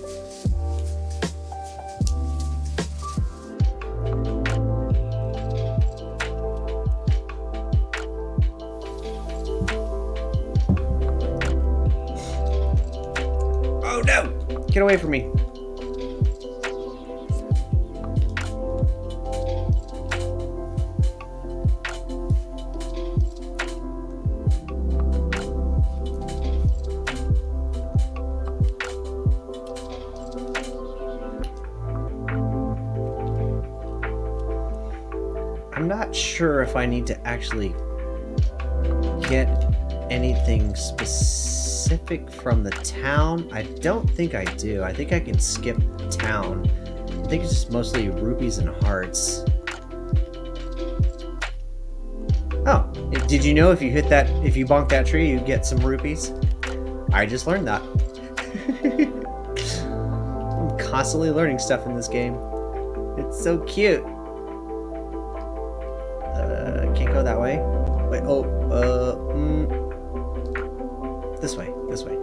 Oh no! Get away from me. I'm not sure if I need to actually get anything specific from the town. I don't think I do. I think I can skip town. I think it's just mostly rupees and hearts. Oh, did you know if you hit that, if you bonk that tree, you get some rupees? I just learned that. I'm constantly learning stuff in this game. It's so cute. Can't go that way. Wait, this way, this way.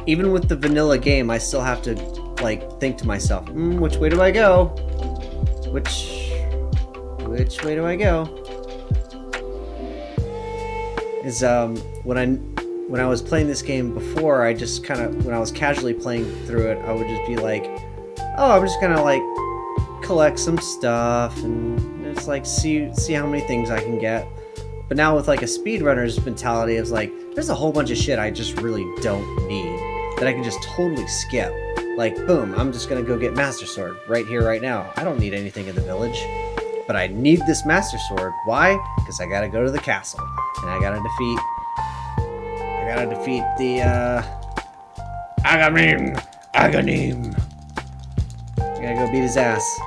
Even with the vanilla game, I still have to, like, think to myself, which way do I go? Which way do I go? Is, when I was playing this game before, I just kind of, when I was casually playing through it, I would just be like, oh, I'm just gonna, like, collect some stuff and just like see how many things I can get. But now with like a speedrunner's mentality, it's like there's a whole bunch of shit I just really don't need that I can just totally skip. Like, boom, I'm just gonna go get Master Sword right here, right now. I don't need anything in the village, but I need this Master Sword. Why? Because I gotta go to the castle and I gotta defeat the Aghanim. I gotta go beat his ass.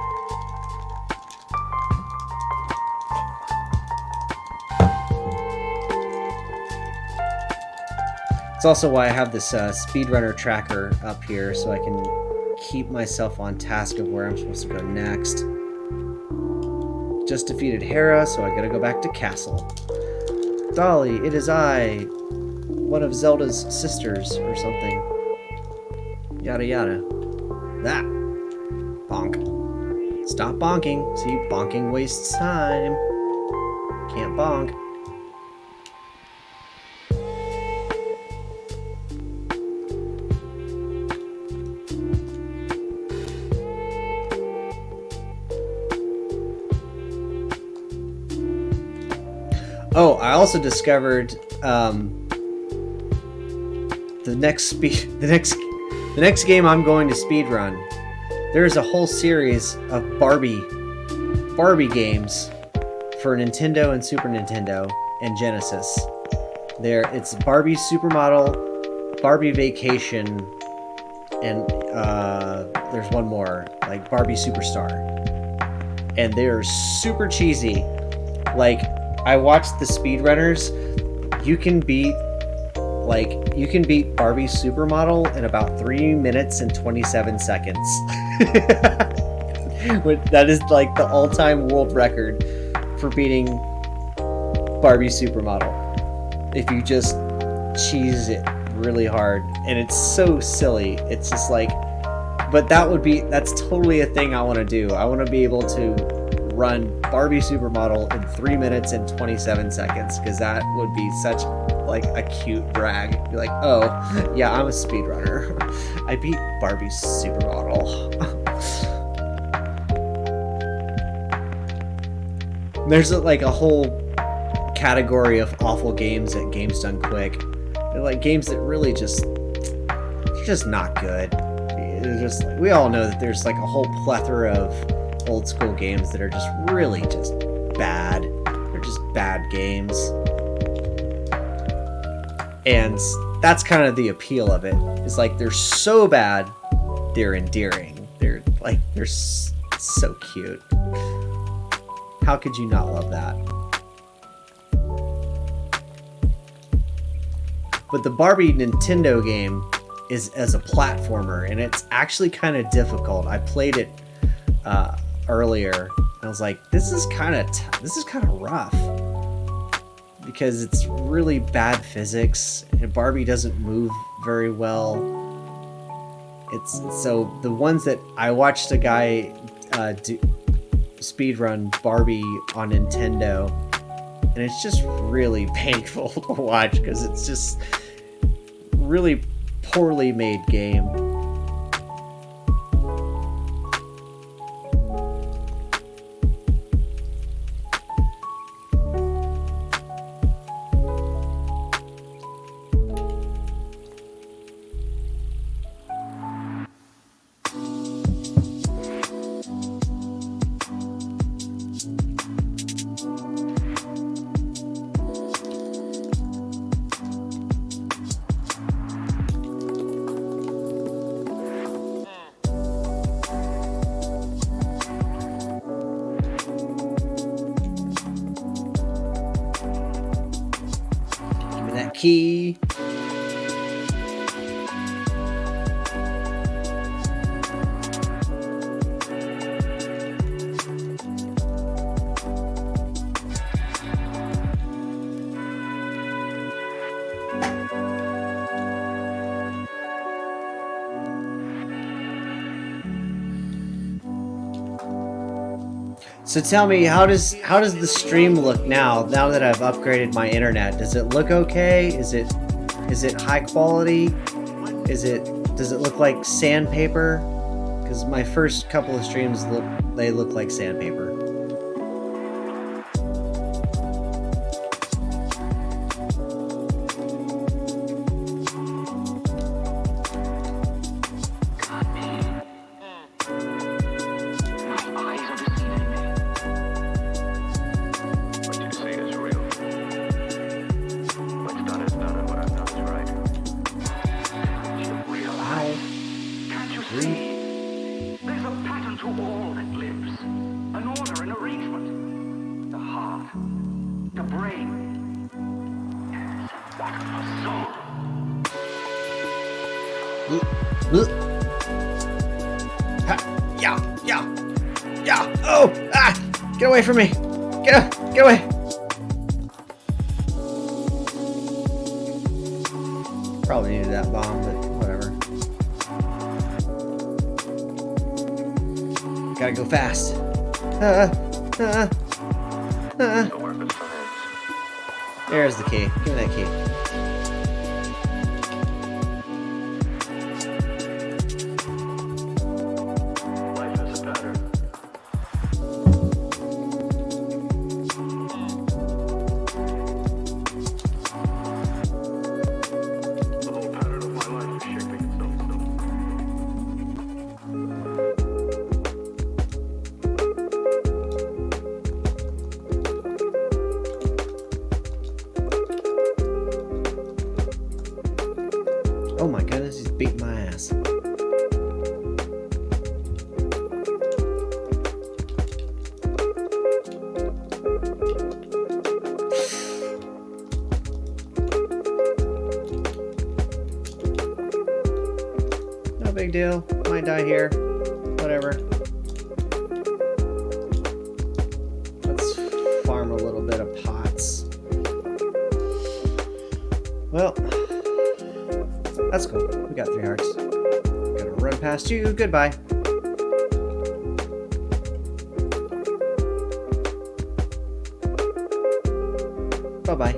It's also why I have this speedrunner tracker up here, so I can keep myself on task of where I'm supposed to go next. Just defeated Hera, so I gotta go back to castle. Dolly, it is I. one of Zelda's sisters or something. Yada yada. That. Bonk. Stop bonking. See, bonking wastes time. Can't bonk. Oh, I also discovered the next game I'm going to speedrun. There's a whole series of Barbie games for Nintendo and Super Nintendo and Genesis. It's Barbie Supermodel, Barbie Vacation, and there's one more, like Barbie Superstar. And they're super cheesy. Like, I watched the speedrunners. You can beat Barbie Supermodel in about 3 minutes and 27 seconds. That is like the all-time world record for beating Barbie Supermodel. If you just cheese it really hard. And it's so silly. It's just like, but that's totally a thing I want to do. I want to be able to run Barbie Supermodel in 3 minutes and 27 seconds, because that would be such like a cute brag. Be like, oh yeah, I'm a speedrunner. I beat Barbie Supermodel. There's like a whole category of awful games at Games Done Quick. They're like games that really they're just not good. It's just, we all know that there's like a whole plethora of old school games that are just really just bad. They're just bad games. And that's kind of the appeal of it. It's like they're so bad, they're endearing. They're so cute. How could you not love that? But the Barbie Nintendo game is as a platformer, and it's actually kind of difficult. I played it earlier, and I was like, this is kind of rough, because it's really bad physics, and Barbie doesn't move very well. So the ones that I watched a guy do speedrun Barbie on Nintendo, and it's just really painful to watch, because it's just really poorly made game. Key. So tell me, how does the stream look now that I've upgraded my internet? Does it look okay? Is it high quality? Does it look like sandpaper? Because my first couple of streams look like sandpaper. Yeah. Oh, get away from me. Get away. probably needed that bomb, but whatever. Gotta go fast. There's the key. Give me that key. Oh my goodness, he's beating my ass. No big deal. Might die here. Whatever. Let's farm a little bit of pots. Well, that's cool. We got 3 hearts. Gonna run past you. Goodbye. Bye-bye.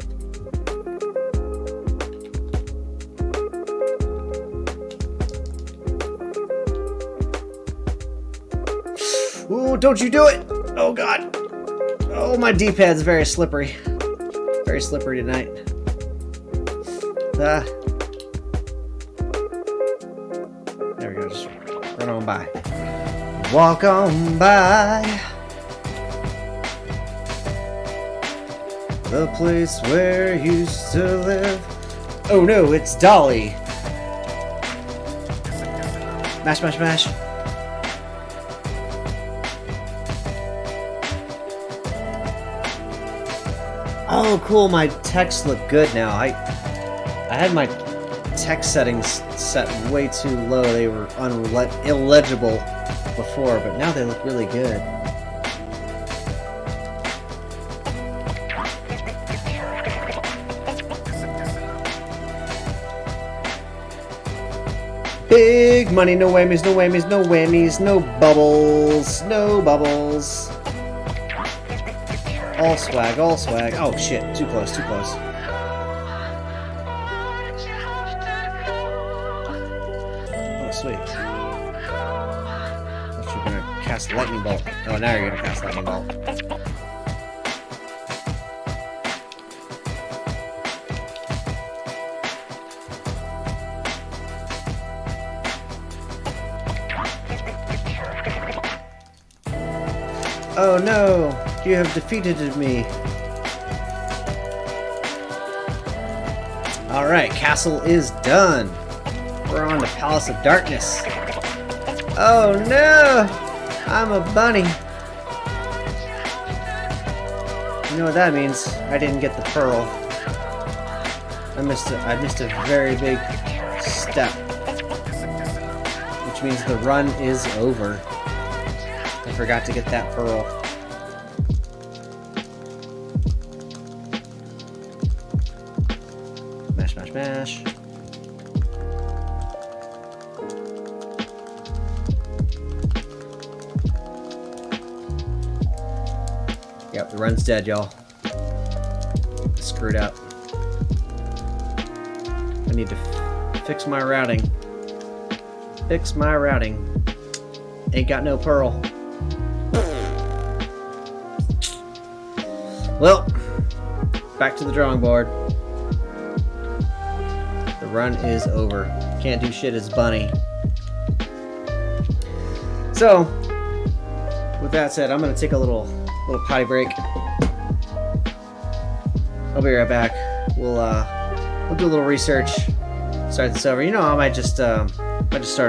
Ooh, don't you do it! Oh god! Oh, my D-pad's very slippery. Very slippery tonight. There we go, just run on by. Walk on by the place where you used to live. Oh no, it's Dolly. Mash, mash, mash. Oh cool, my text look good now. I had my text settings set way too low. They were illegible before, but now they look really good. Big money, no whammies, no whammies, no whammies, no bubbles, no bubbles. All swag, all swag. Oh shit, too close, too close. Sweet. Thought you were gonna cast lightning bolt. Oh, now you're gonna cast lightning bolt. Oh no! You have defeated me. All right, castle is done. We're on the Palace of Darkness. Oh no! I'm a bunny. You know what that means? I didn't get the pearl. I missed a very big step. Which means the run is over. I forgot to get that pearl. Mash, mash, mash. Yep, the run's dead, y'all. Screwed up. I need to fix my routing. Fix my routing. Ain't got no pearl. Well, back to the drawing board. The run is over. Can't do shit as bunny. So, with that said, I'm gonna take a little potty break. I'll be right back. We'll do a little research. Start this over. You know, I might just start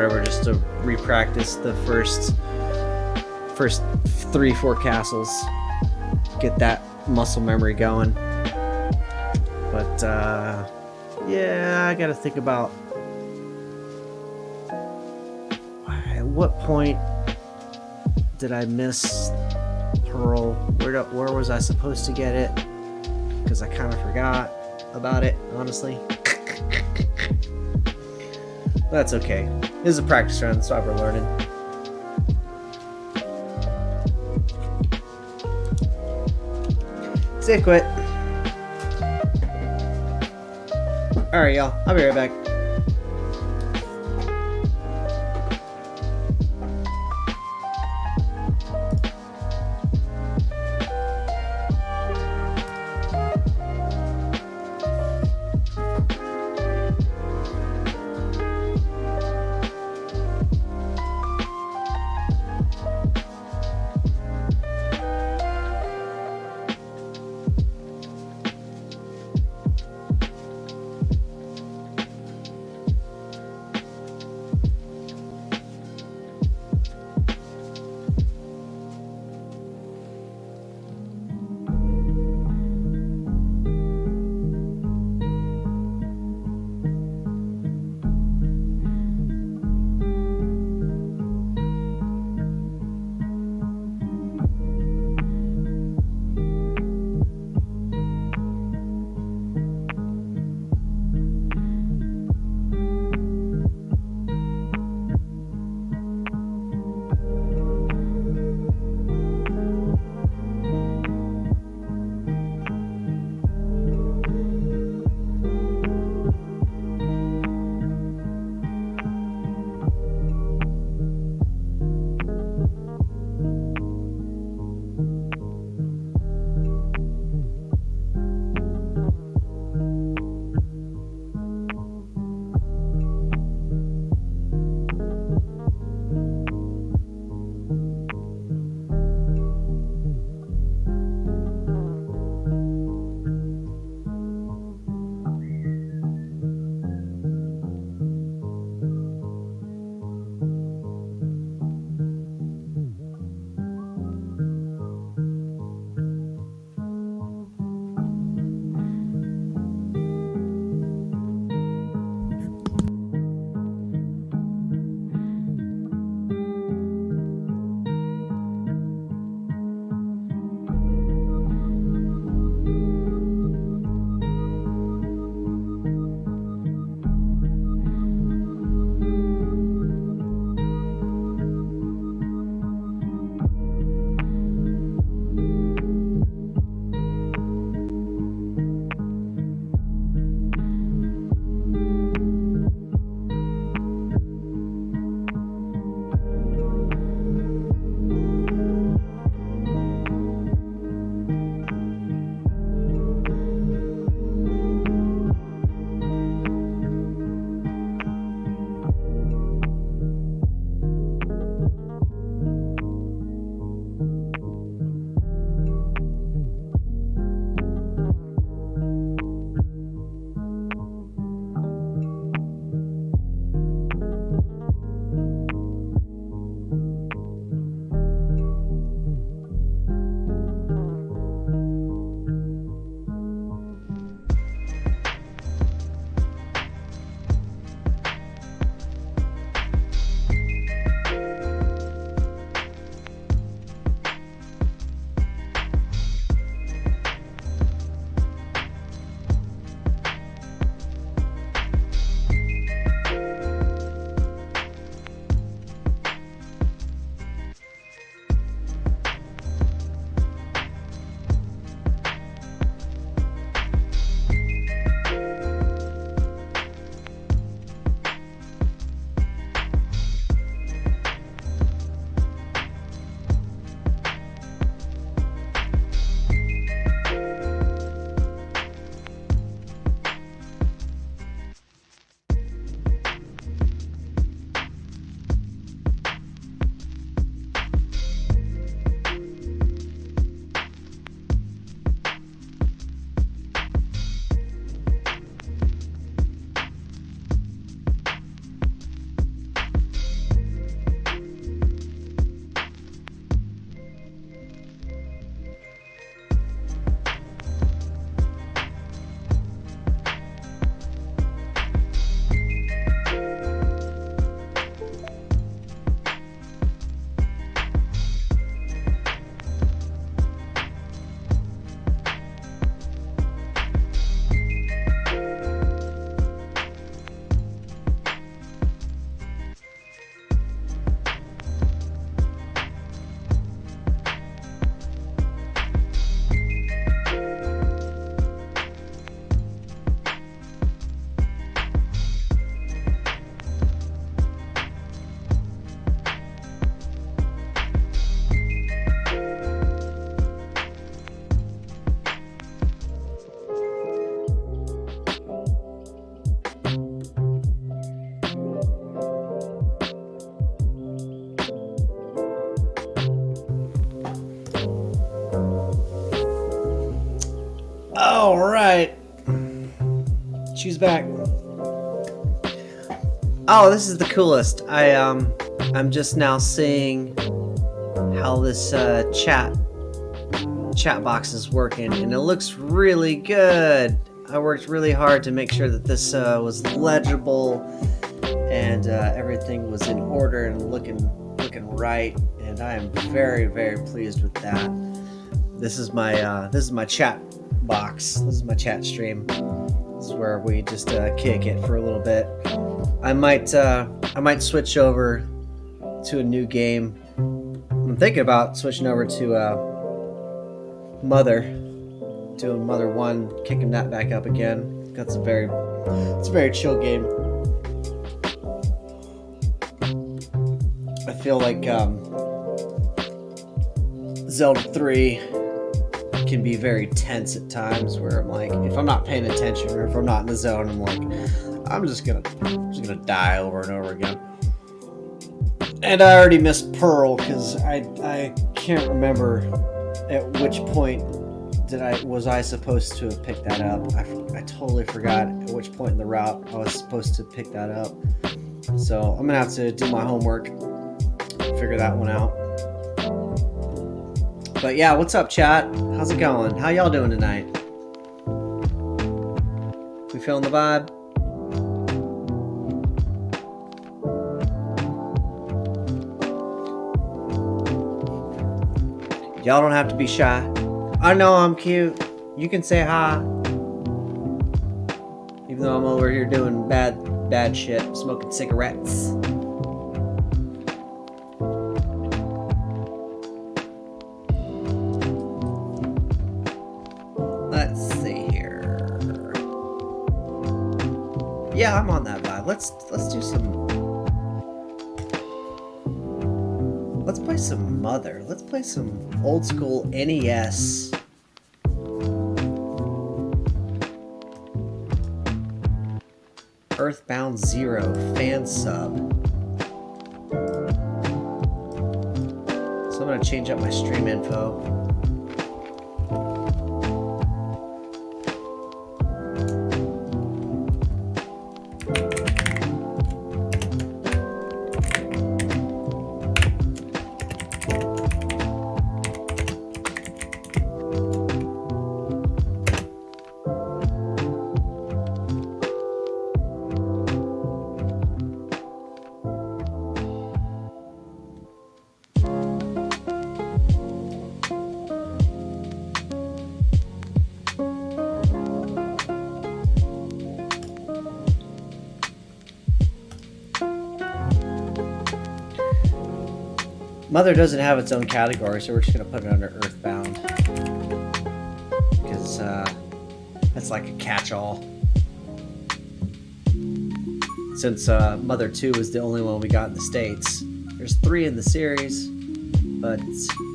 over just to re-practice the first 3-4 castles. Get that muscle memory going. But yeah, I gotta think about at what point did I miss pearl? Where was I supposed to get it? Because I kind of forgot about it, honestly. That's okay. This is a practice run, so we're learning. Save quit. Alright, y'all. I'll be right back. She's back. Oh, this is the coolest. I'm just now seeing how this chat box is working, and it looks really good. I worked really hard to make sure that this was legible and everything was in order and looking right, and I am very, very pleased with that. This is my chat box. This is my chat stream. This is where we just kick it for a little bit. I might switch over to a new game. I'm thinking about switching over to Mother, doing Mother 1, kicking that back up again. It's a very chill game. I feel like Zelda 3 can be very tense at times, where I'm like, if I'm not paying attention or if I'm not in the zone, I'm like, I'm just gonna die over and over again. And I already missed Pearl because I can't remember at which point was I supposed to have picked that up. I totally forgot at which point in the route I was supposed to pick that up. So I'm gonna have to do my homework, figure that one out. But yeah, what's up, chat? How's it going? How y'all doing tonight? We feeling the vibe? Y'all don't have to be shy. I know I'm cute. You can say hi. Even though I'm over here doing bad shit, smoking cigarettes. Let's see here. Yeah, I'm on that vibe. Let's do some. Let's play some Mother. Let's play some old school NES. Earthbound Zero fan sub. So I'm gonna change up my stream info. Mother doesn't have its own category, so we're just gonna put it under Earthbound. Because that's like a catch-all. Since Mother 2 is the only one we got in the States. There's 3 in the series, but,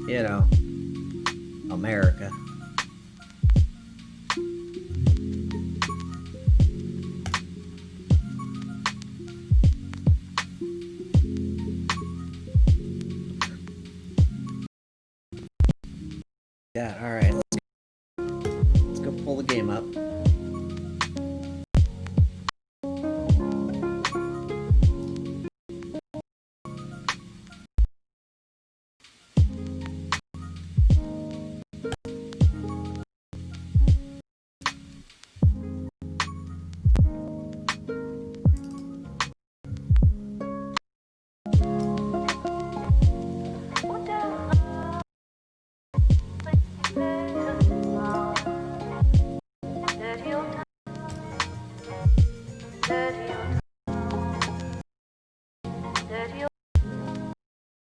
you know, America. Yeah, alright, let's go pull the game up.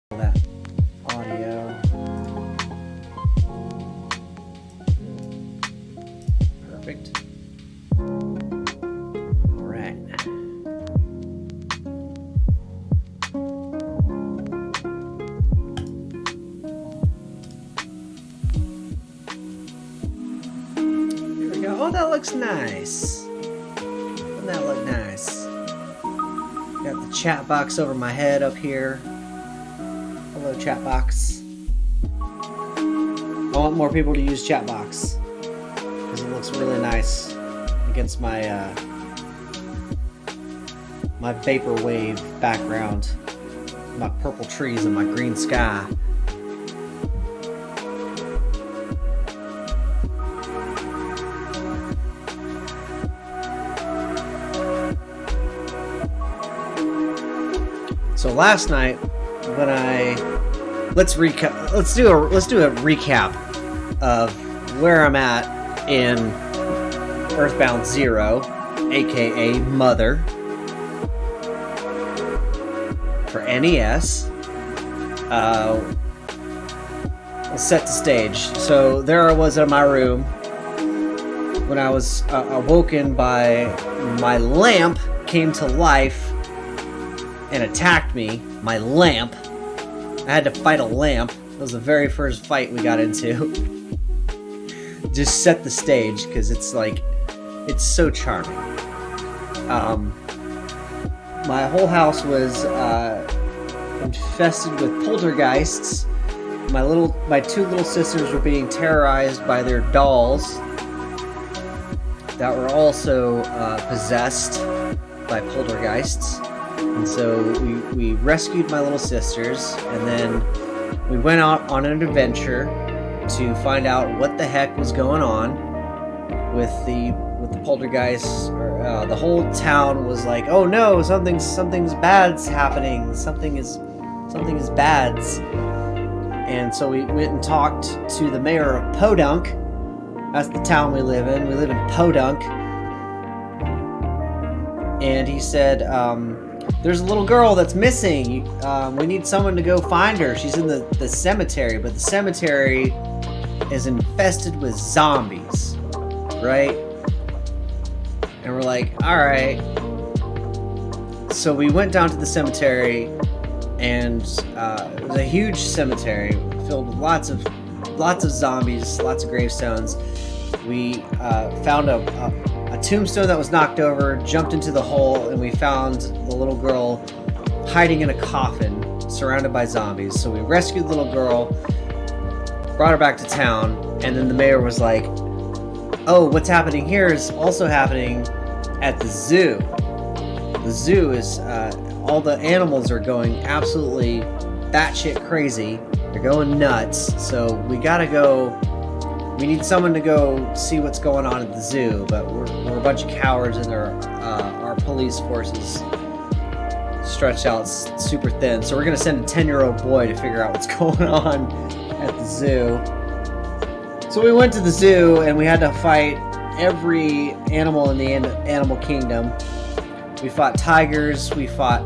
That audio. Perfect. All right. Here we go. Oh, that looks nice. Doesn't that look nice? Got the chat box over my head up here. Hello, chat box. I want more people to use chat box because it looks really nice against my my vaporwave background, my purple trees and my green sky. So last night, when let's do a recap of where I'm at in Earthbound 0, aka Mother, for NES. Let's set the stage. So there I was in my room when I was awoken by my lamp came to life and attacked me. My lamp. I had to fight a lamp. That was the very first fight we got into. Just set the stage, because it's so charming. My whole house was infested with poltergeists. My two little sisters were being terrorized by their dolls that were also possessed by poltergeists. And so we rescued my little sisters, and then we went out on an adventure to find out what the heck was going on with the poltergeists. The whole town was like, "Oh no, something's bad's happening. Something is bad's." And so we went and talked to the mayor of Podunk. That's the town we live in. We live in Podunk. And he said, there's a little girl that's missing. We need someone to go find her. She's in the cemetery, but the cemetery is infested with zombies, right? And we're like, all right. So we went down to the cemetery, and it was a huge cemetery filled with lots of zombies, lots of gravestones. We found a tombstone that was knocked over, jumped into the hole, and we found the little girl hiding in a coffin surrounded by zombies. So we rescued the little girl, brought her back to town, and then the mayor was like, "Oh, what's happening here is also happening at the zoo. The zoo is, all the animals are going absolutely batshit crazy. They're going nuts. So we gotta go. We need someone to go see what's going on at the zoo, but we're a bunch of cowards, and our police forces stretched out super thin. So we're gonna send a 10-year-old boy to figure out what's going on at the zoo." So we went to the zoo, and we had to fight every animal in the animal kingdom. We fought tigers, we fought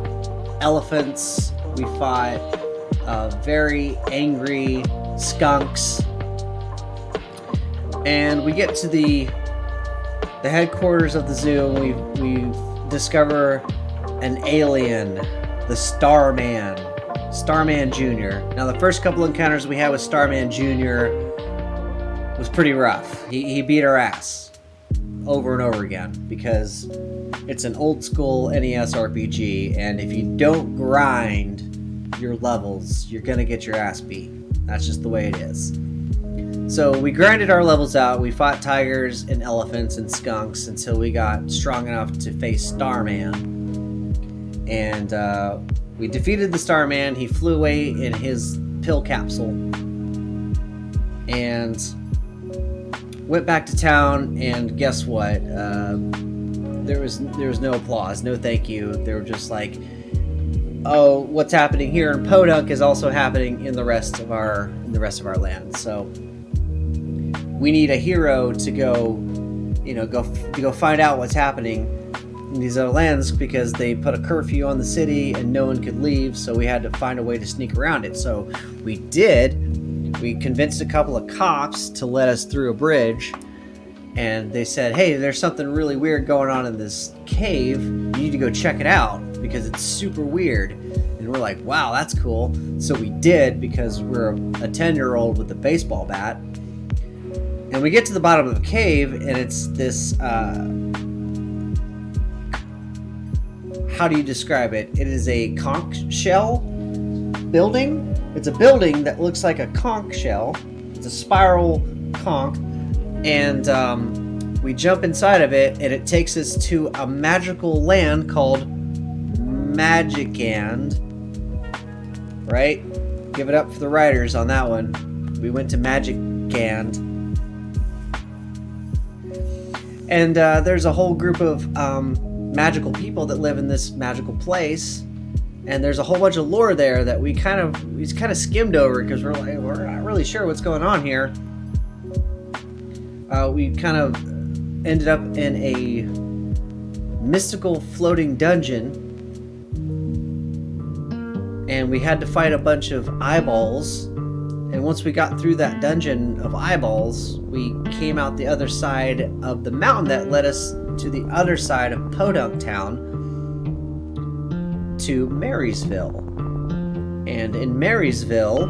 elephants, we fought very angry skunks. And we get to the headquarters of the zoo, and we discover an alien, the Starman Jr. Now, the first couple encounters we had with Starman Jr. was pretty rough. He beat our ass over and over again, because it's an old school NES RPG, and if you don't grind your levels, you're gonna get your ass beat. That's just the way it is. So we grinded our levels out. We fought tigers and elephants and skunks until we got strong enough to face Starman. And we defeated the Starman. He flew away in his pill capsule and went back to town. And guess what? There was no applause, no thank you. They were just like, "Oh, what's happening here in Podunk is also happening in the rest of our land." So we need a hero to go find out what's happening in these other lands, because they put a curfew on the city and no one could leave. So we had to find a way to sneak around it. So we did. We convinced a couple of cops to let us through a bridge, and they said, "Hey, there's something really weird going on in this cave. You need to go check it out because it's super weird." And we're like, "Wow, that's cool." So we did, because we're a 10-year-old with a baseball bat. And we get to the bottom of the cave, and it's this, how do you describe it? It is a conch shell building. It's a building that looks like a conch shell. It's a spiral conch. And we jump inside of it, and it takes us to a magical land called Magicand, right? Give it up for the writers on that one. We went to Magicand. And there's a whole group of magical people that live in this magical place. And there's a whole bunch of lore there that we kind of skimmed over because we're not really sure what's going on here. We kind of ended up in a mystical floating dungeon, and we had to fight a bunch of eyeballs. And once we got through that dungeon of eyeballs, we came out the other side of the mountain that led us to the other side of Podunk Town, to Marysville. And in Marysville,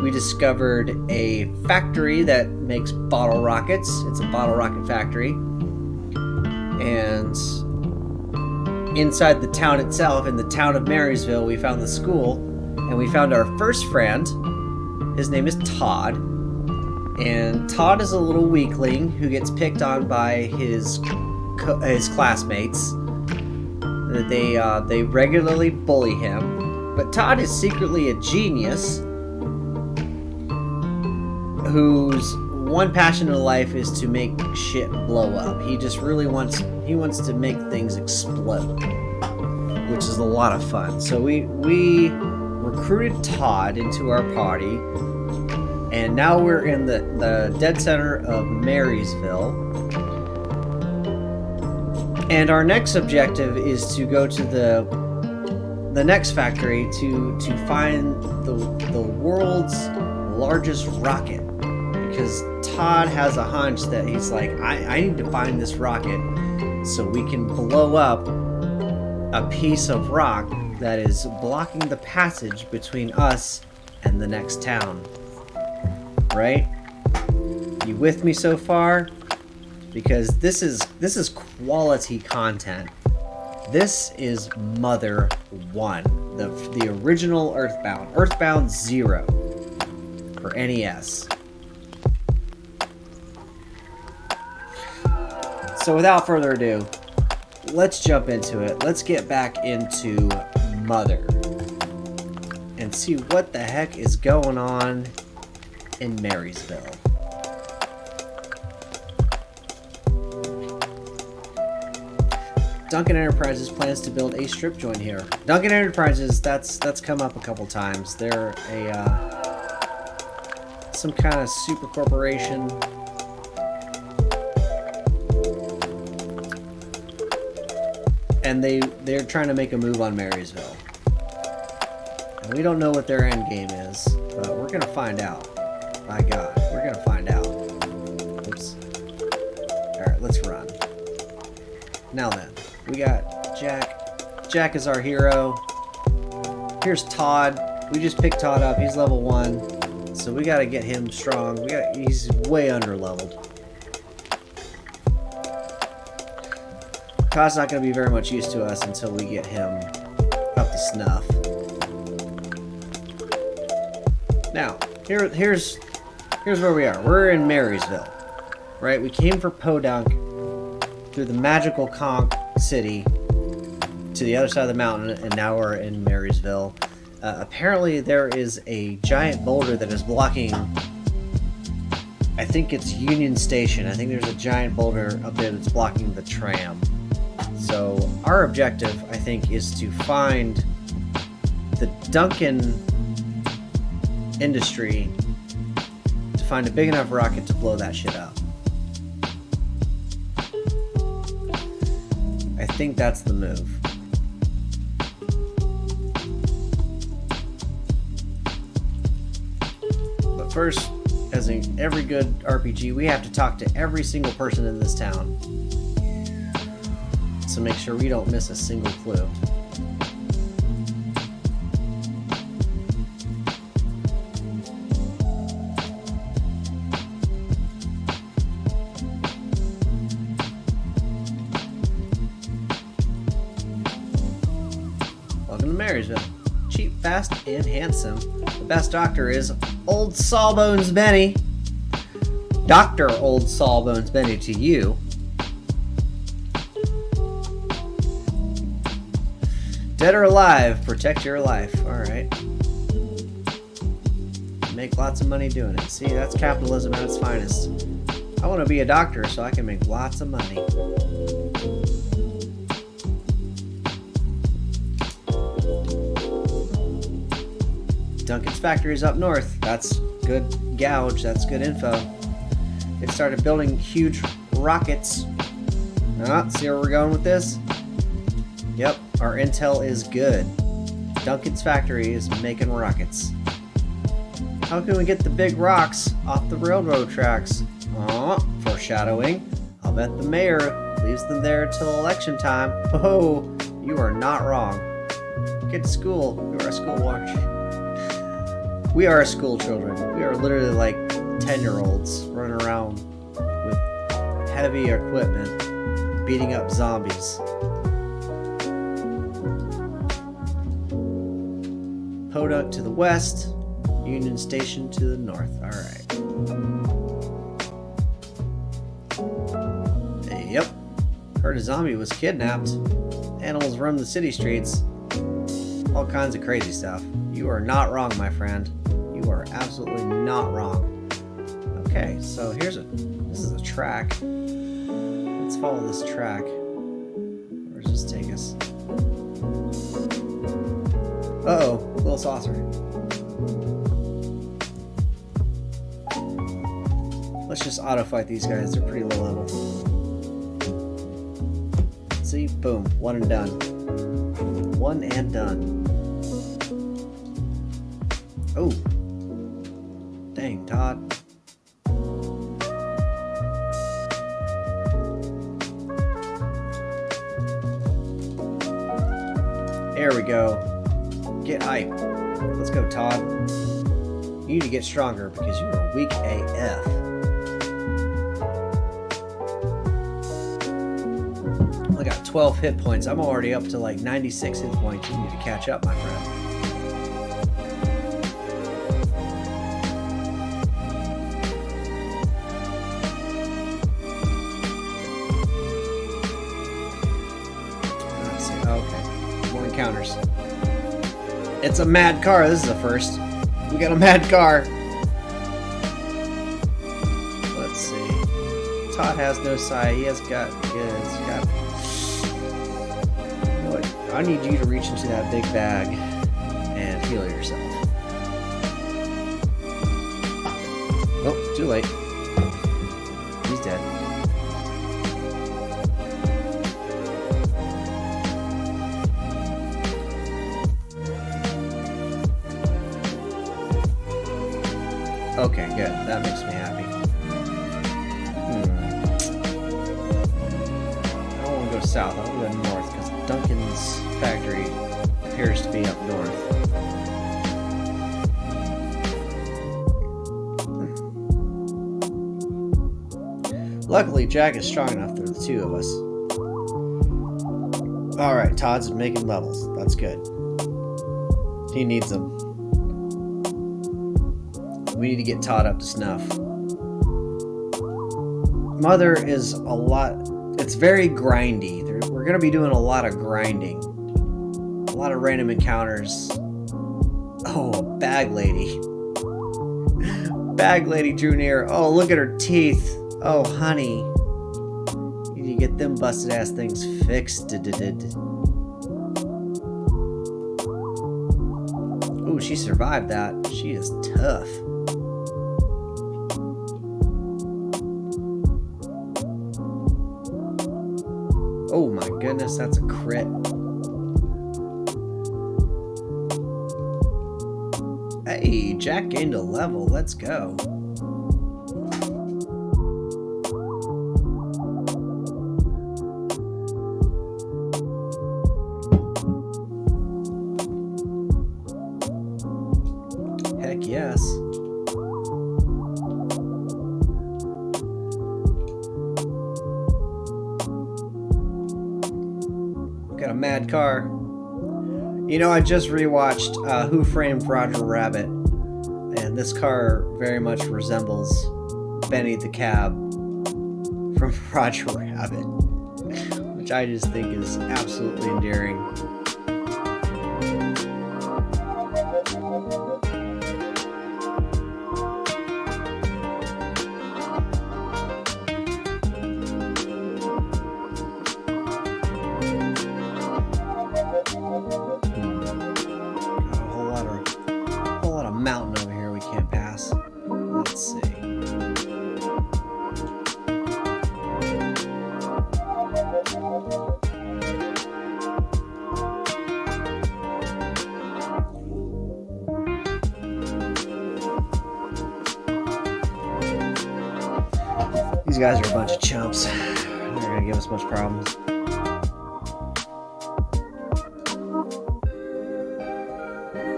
we discovered a factory that makes bottle rockets. It's a bottle rocket factory. And inside the town itself, in the town of Marysville, we found the school, and we found our first friend. His name is Todd. And Todd is a little weakling who gets picked on by his classmates. They regularly bully him, but Todd is secretly a genius whose one passion in life is to make shit blow up. He just really wants to make things explode, which is a lot of fun. So we recruited Todd into our party, and now we're in the dead center of Marysville. And our next objective is to go to the next factory to find the world's largest rocket, because Todd has a hunch that he's like, I need to find this rocket so we can blow up a piece of rock that is blocking the passage between us and the next town. Right? You with me so far? Because this is quality content. This is Mother 1, the original Earthbound 0 for NES. So without further ado, let's jump into it. Let's get back into Mother and see what the heck is going on in Marysville. Duncan Enterprises plans to build a strip joint here. Duncan Enterprises, that's come up a couple times. They're some kind of super corporation. And they're trying to make a move on Marysville. And we don't know what their end game is, but we're gonna find out. My God, we're gonna find out. Oops. Alright, let's run. Now then. We got Jack. Jack is our hero. Here's Todd. We just picked Todd up. He's level 1. So we gotta get him strong. He's way under leveled. Todd's not gonna be very much use to us until we get him up to snuff. Now, here's where we are. We're in Marysville. Right? We came for Podunk through the magical conch city to the other side of the mountain, and now we're in Marysville. Apparently there is a giant boulder that is blocking, I think it's Union Station. I think there's a giant boulder up there that's blocking the tram. So our objective, I think, is to find the Duncan industry, to find a big enough rocket to blow that shit up. I think that's the move. But first, as in every good RPG, we have to talk to every single person in this town. So make sure we don't miss a single clue. Welcome to Marysville. Cheap, fast, and handsome. The best doctor is Old Sawbones Benny. Dr. Old Sawbones Benny to Dead or alive, protect your life. Alright. Make lots of money doing it. See, that's capitalism at its finest. I want to be a doctor so I can make lots of money. Duncan's factory is up north. That's good gouge. That's good info. They started building huge rockets. See where we're going with this? Yep, our intel is good. Duncan's factory is making rockets. How can we get the big rocks off the railroad tracks? Foreshadowing. I'll bet the mayor leaves them there till election time. Oh, you are not wrong. Get to school. You are a school watch. We are school children. We are literally like 10-year-olds running around with heavy equipment, beating up zombies. Podunk to the west, Union Station to the north. Alright. Yep. Heard a zombie was kidnapped. Animals run the city streets. All kinds of crazy stuff. You are not wrong, my friend. You are absolutely not wrong. Okay, so this is a track. Let's follow this track. Where does this take us? Uh-oh, little saucer. Let's just auto-fight these guys. They're pretty low level. See? Boom. One and done. One and done. Oh. Dang, Todd. There we go. Get hype. Let's go, Todd. You need to get stronger because you are weak AF. I got 12 hit points. I'm already up to like 96 hit points. You need to catch up, my friend. Let's see. Okay. More encounters. It's a mad car. This is a first. We got a mad car. Let's see. Todd has no sight. He has got goods. You know what? I need you to reach into that big bag and heal yourself. Oh, too late. He's dead. Okay, good. That makes me happy. I don't want to go south. I want to go north because Duncan's factory appears to be up north. Luckily, Jack is strong enough for the two of us. Alright, Todd's making levels. That's good. He needs them. We need to get Todd up to snuff. Mother is a lot... It's very grindy. We're going to be doing a lot of grinding. A lot of random encounters. Oh, a bag lady. Bag lady drew near. Oh, look at her teeth. Oh, honey. You need to get them busted ass things fixed. Ooh, she survived that. She is tough. Oh my goodness, that's a crit. Hey, Jack gained a level. Let's go. Heck yes. Got a mad car. You know, I just rewatched Who Framed Roger Rabbit, and this car very much resembles Benny the Cab from Roger Rabbit, which I just think is absolutely endearing. These guys are a bunch of chumps. They're gonna give us much problems.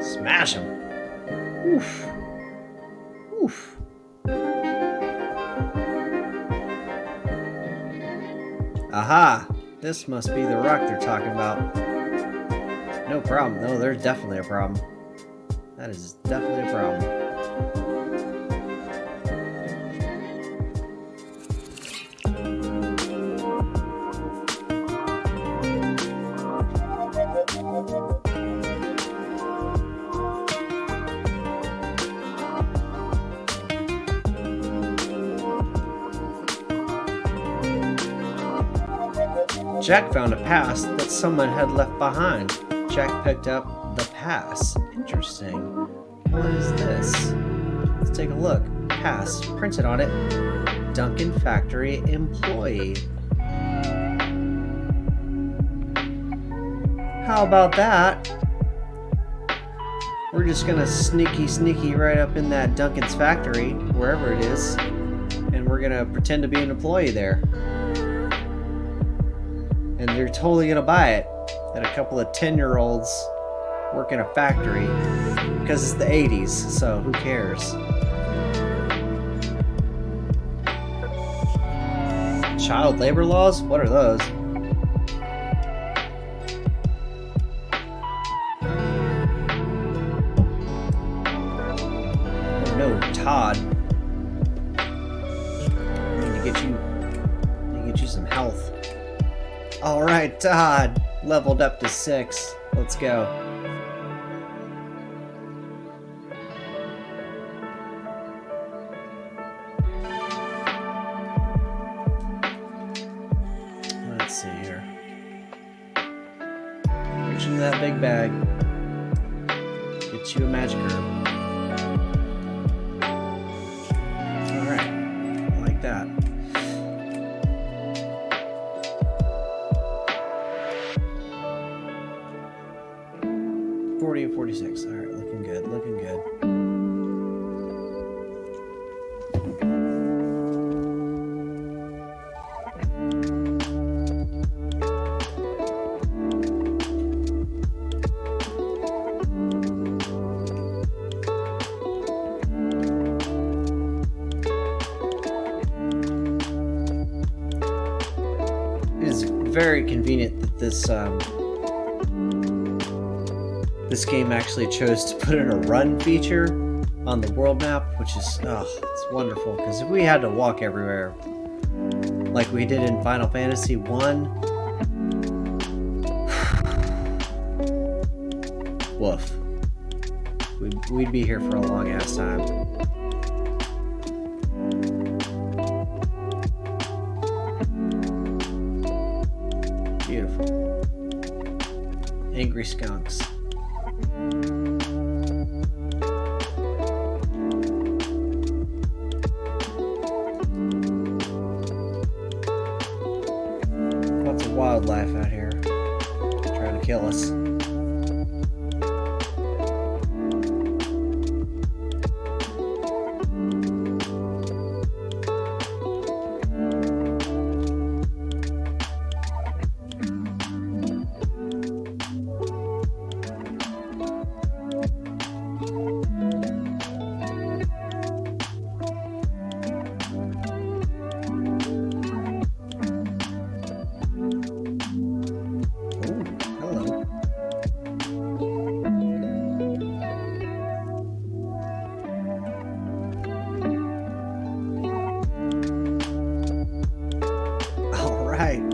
Smash them. Oof. Oof. Aha! This must be the rock they're talking about. No problem. No, there's definitely a problem. That is definitely a problem. Jack found a pass that someone had left behind. Jack picked up the pass. Interesting. What is this? Let's take a look. Pass. Printed on it. Duncan Factory employee. How about that? We're just gonna sneaky right up in that Duncan's factory, wherever it is, and we're gonna pretend to be an employee there. And they're totally gonna buy it. That a couple of 10-year-olds work in a factory because it's the 80s, so who cares? Child labor laws? What are those? Oh no, Todd. I need to get you some health. Alright, Todd. Leveled up to 6. Let's go. Let's see here. Reach into that big bag. Get you a magic herb. Alright. Like that. 40 and 46. All right, looking good, looking good. It is very convenient that this game actually chose to put in a run feature on the world map, which is, it's wonderful, because if we had to walk everywhere like we did in Final Fantasy 1, woof. We'd be here for a long ass time. Beautiful. Angry skunks. Lots of wildlife out here trying to kill us.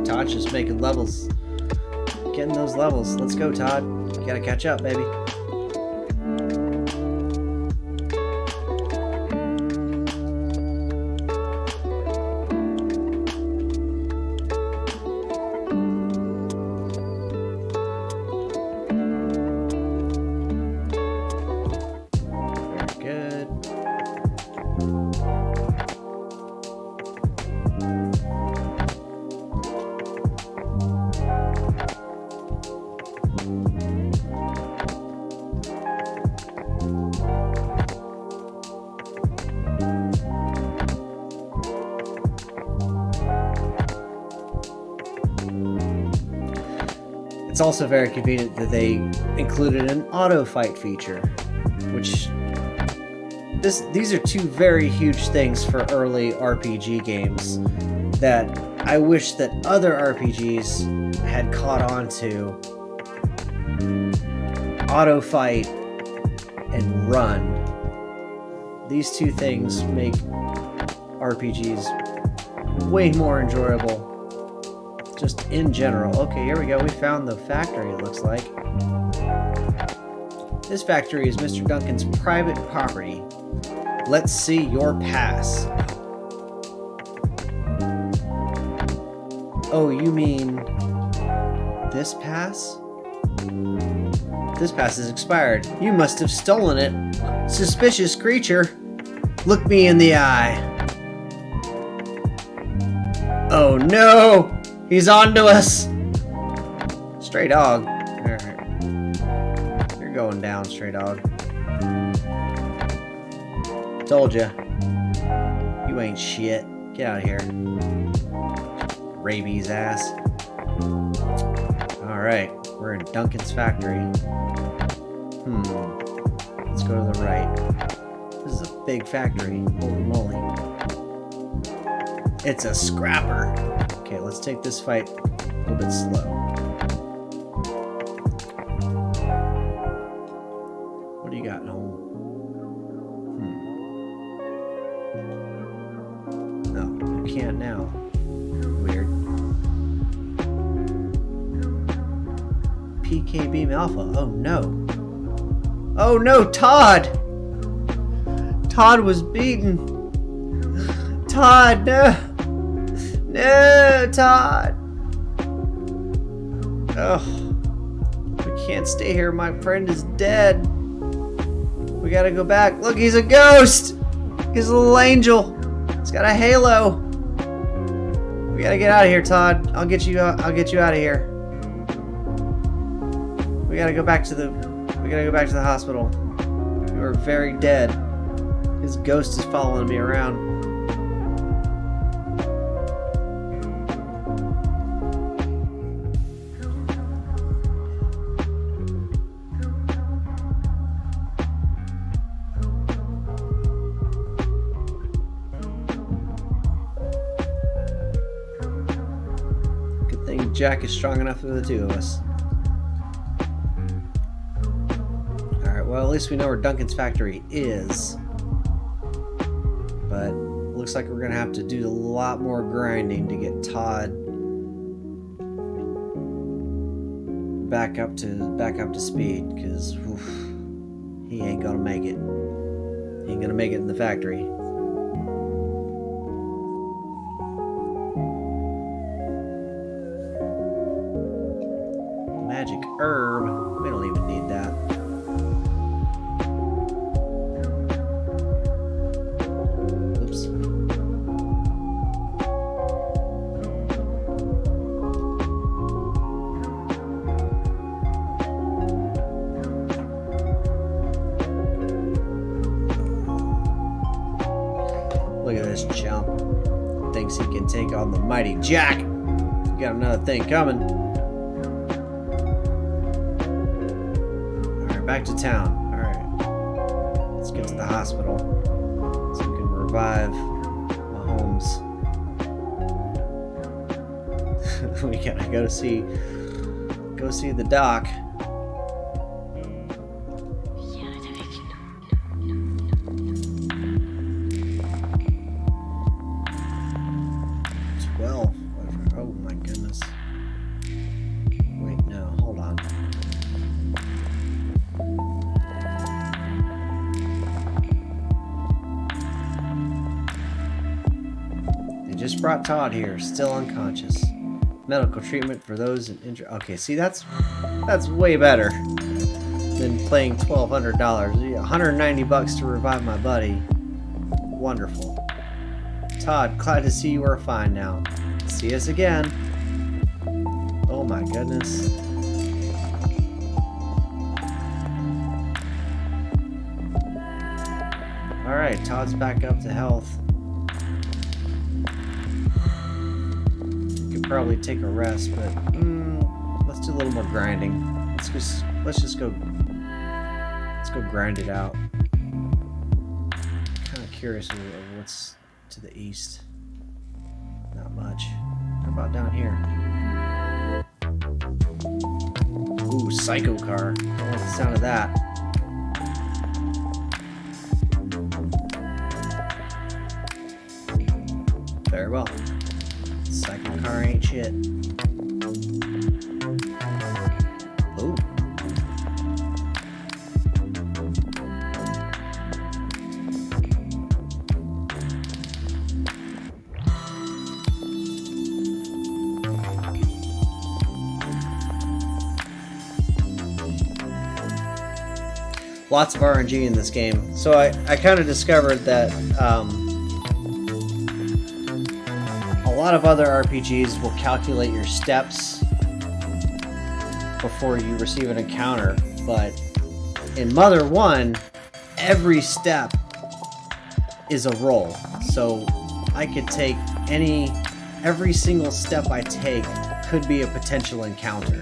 Todd's just making levels. Getting those levels. Let's go, Todd. You gotta catch up, baby. also very convenient that they included an auto fight feature, which these are two very huge things for early RPG games that I wish that other RPGs had caught on to. Auto fight and run. These two things make RPGs way more enjoyable. Just in general. Okay, here we go. We found the factory, it looks like. This factory is Mr. Duncan's private property. Let's see your pass. Oh, you mean this pass? This pass is expired. You must have stolen it. Suspicious creature. Look me in the eye. Oh no! He's on to us! Stray dog. Alright. You're going down, stray dog. Told ya. You ain't shit. Get out of here. Rabies ass. Alright. We're in Duncan's factory. Let's go to the right. This is a big factory. Holy moly. It's a scrapper. Okay, let's take this fight a little bit slow. What do you got, Noel? No, you can't now. Weird. PK Beam Alpha. Oh no. Oh no, Todd! Todd was beaten. Todd, no! No, Todd! Ugh. We can't stay here. My friend is dead. We gotta go back. Look, he's a ghost! He's a little angel. He's got a halo. We gotta get out of here, Todd. I'll get you out of here. We gotta go back to the hospital. You are very dead. His ghost is following me around. Good thing Jack is strong enough for the two of us. Well, at least we know where Duncan's factory is. But it looks like we're gonna have to do a lot more grinding to get Todd back up to speed, because he ain't gonna make it. He ain't gonna make it in the factory. Magic herb. We don't even need that. Look at this chump. Thinks he can take on the mighty Jack. Got another thing coming. Alright, back to town. Alright. Let's get to the hospital so we can revive Mahomes. We gotta go see the doc. Oh my goodness. Wait, no, hold on. They just brought Todd here, still unconscious. Medical treatment for those in injury. Okay, see, that's way better than paying $1,200. $190 to revive my buddy. Wonderful. Todd, glad to see you are fine now. See us again. Oh my goodness. Alright, Todd's back up to health. Could probably take a rest, but let's Let's do a little more grinding. Let's just go grind it out. Kind of curious of what's to the east. Not much. How about down here? Ooh, psycho car. I don't like the sound of that. Very well. Psycho car ain't shit. Ooh. Lots of RNG in this game. So I kind of discovered that a lot of other RPGs will calculate your steps before you receive an encounter, but in Mother 1, every step is a roll. So I could take every single step I take could be a potential encounter.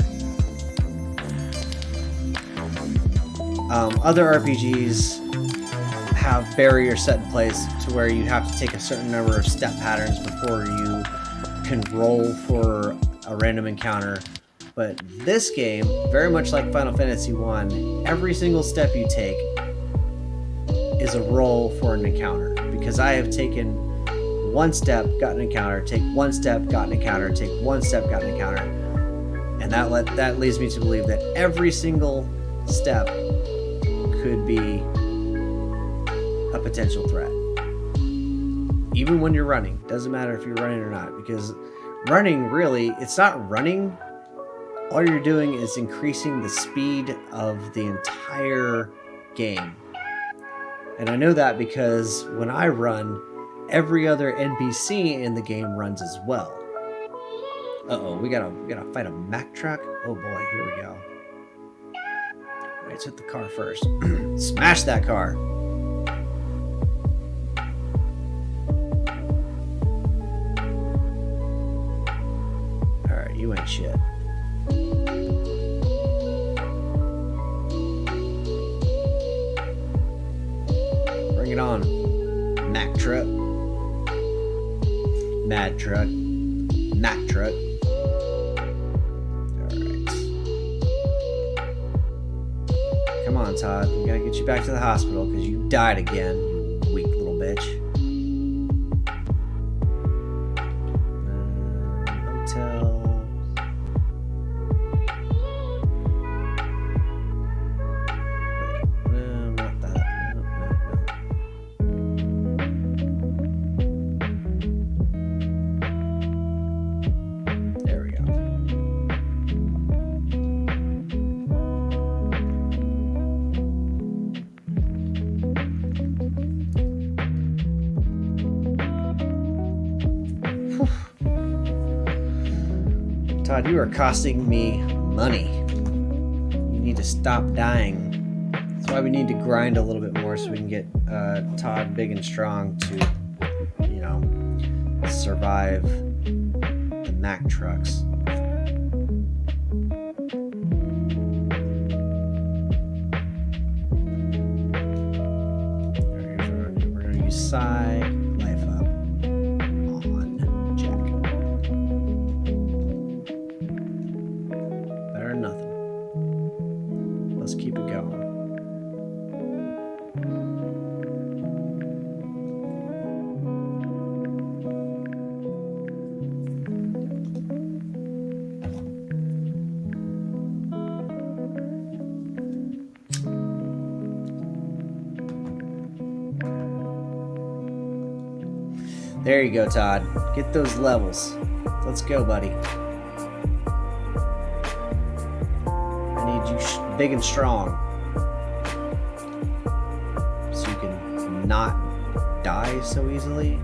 Other RPGs have barriers set in place to where you have to take a certain number of step patterns before you can roll for a random encounter. But this game, very much like Final Fantasy 1, every single step you take is a roll for an encounter. Because I have taken one step, got an encounter, take one step, got an encounter, take one step, got an encounter. And that leads me to believe that every single step could be a potential threat. Even when you're running. Doesn't matter if you're running or not, because running, really, it's not running. All you're doing is increasing the speed of the entire game. And I know that because when I run, every other NPC in the game runs as well. Uh-oh, we gotta fight a Mack truck? Oh boy, here we go. Let's hit the car first. Smash that car. Alright, you ain't shit. Bring it on, Mack truck. Mad truck. Mack truck. Come on, Todd. We gotta get you back to the hospital because you died again, you weak little bitch. Hotel. Wait, no, not that. No. There we go. Todd, you are costing me money. You need to stop dying. That's why we need to grind a little bit more so we can get Todd big and strong to, survive the Mack trucks. We're going to use Psy, life up, on, check. Better than nothing. Let's keep it going. There you go, Todd. Get those levels. Let's go, buddy. I need you big and strong. So you can not die so easily.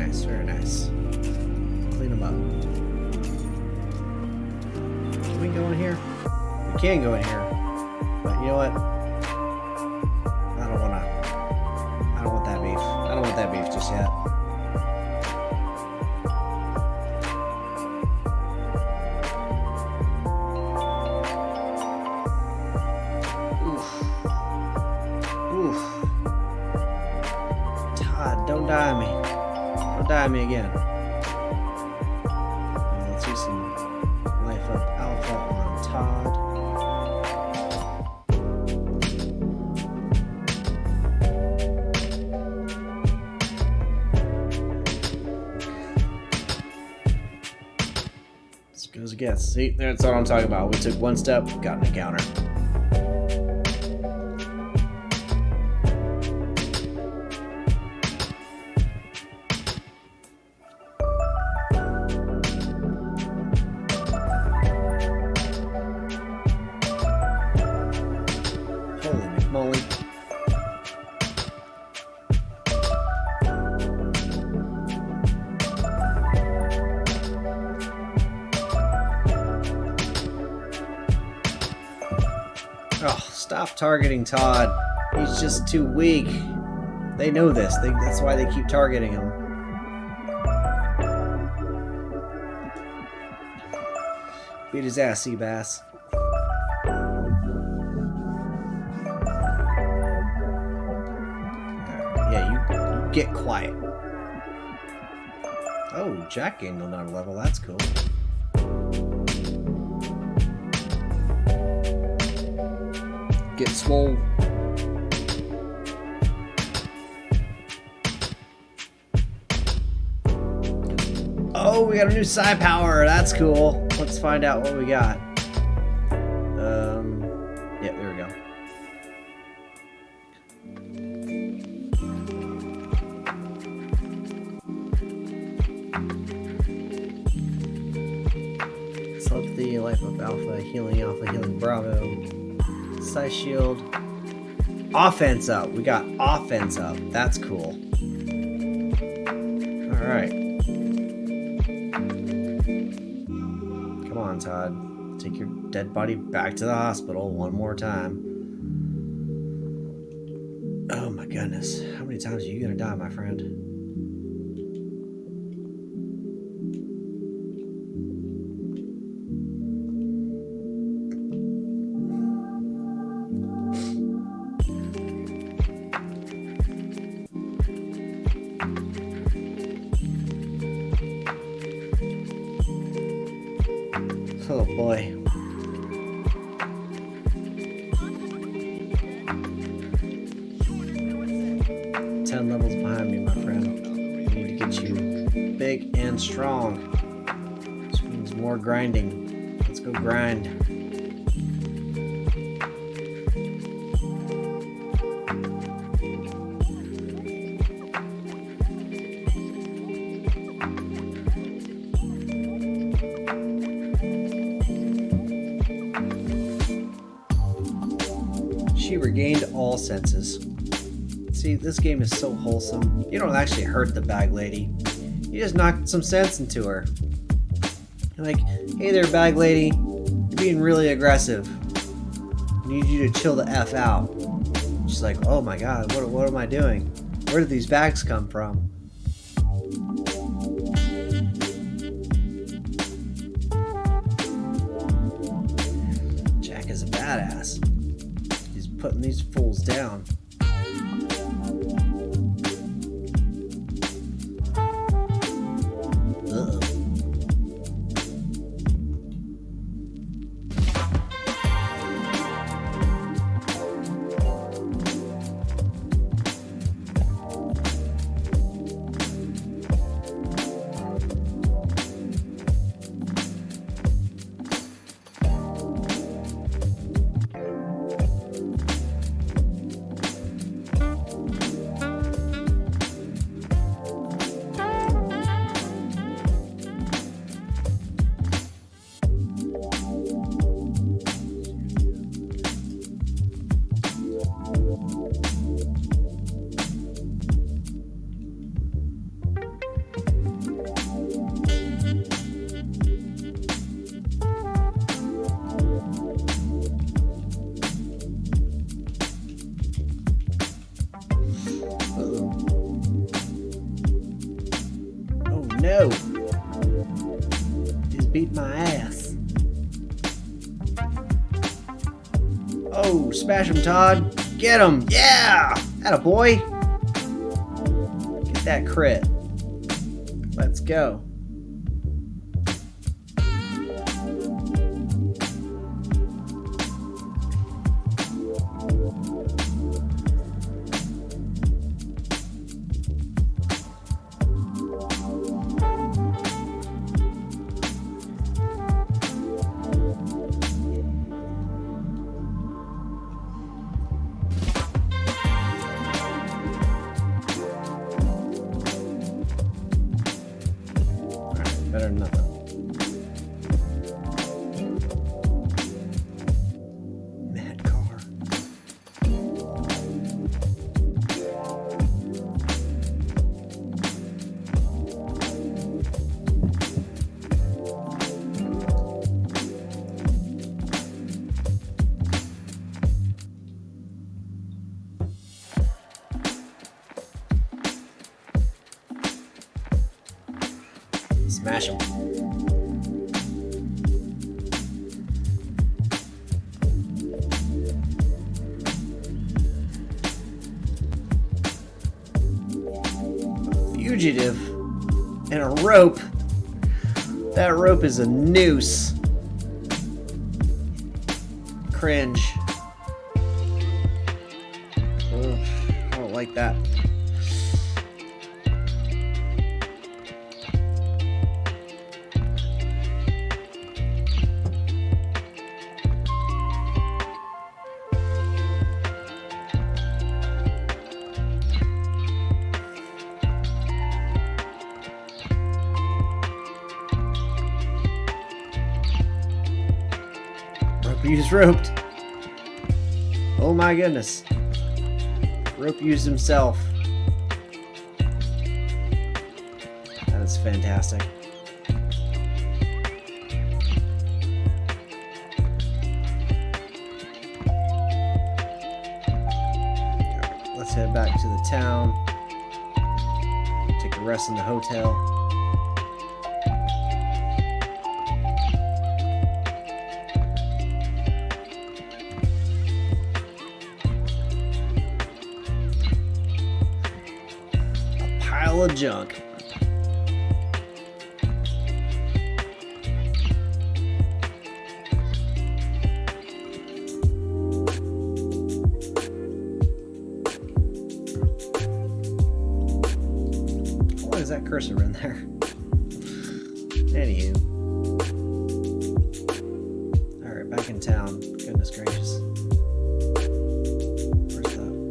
nice, very nice. Clean them up. Can we go in here? We can go in here. But you know what? I don't want that beef. I don't want that beef just yet. Oof. Todd, don't die on me. Don't die on me again. Let's do some life up alpha on Todd. As good as it gets. See, that's what I'm talking about. We took one step, got an encounter. Molly. Oh, stop targeting Todd. He's just too weak. They know this. That's why they keep targeting him. Beat his ass, Seabass. Get quiet. Oh, Jack gained another level. That's cool. Get swole. Oh, we got a new psi power. That's cool. Let's find out what we got. Yeah, there we go. Telepathy, life of alpha, healing bravo, psi shield, offense up. We got offense up. That's cool. All right. Come on, Todd. Take your dead body back to the hospital one more time. Oh my goodness. How many times are you gonna die, my friend? Oh boy. Levels behind me, my friend. I need to get you big and strong. Which means more grinding. Let's go grind. She regained all senses. See, this game is so wholesome. You don't actually hurt the bag lady. You just knocked some sense into her. You're like, hey there, bag lady. You're being really aggressive. I need you to chill the F out. She's like, oh my god, what am I doing? Where did these bags come from? Jack is a badass. He's putting these fools down. no. He's beat my ass. Oh, smash him, Todd. Get him. Yeah. Atta boy. Get that crit. Let's go. Better than nothing. Mad car. Smash him. Fugitive and a rope. That rope is a noose. Cringe. Ugh, I don't like that. Used roped. Oh my goodness. Rope used himself. That is fantastic. Let's head back to the town. Take a rest in the hotel. Of junk. Why is that cursor in there? Anywho. Alright, back in town. Goodness gracious.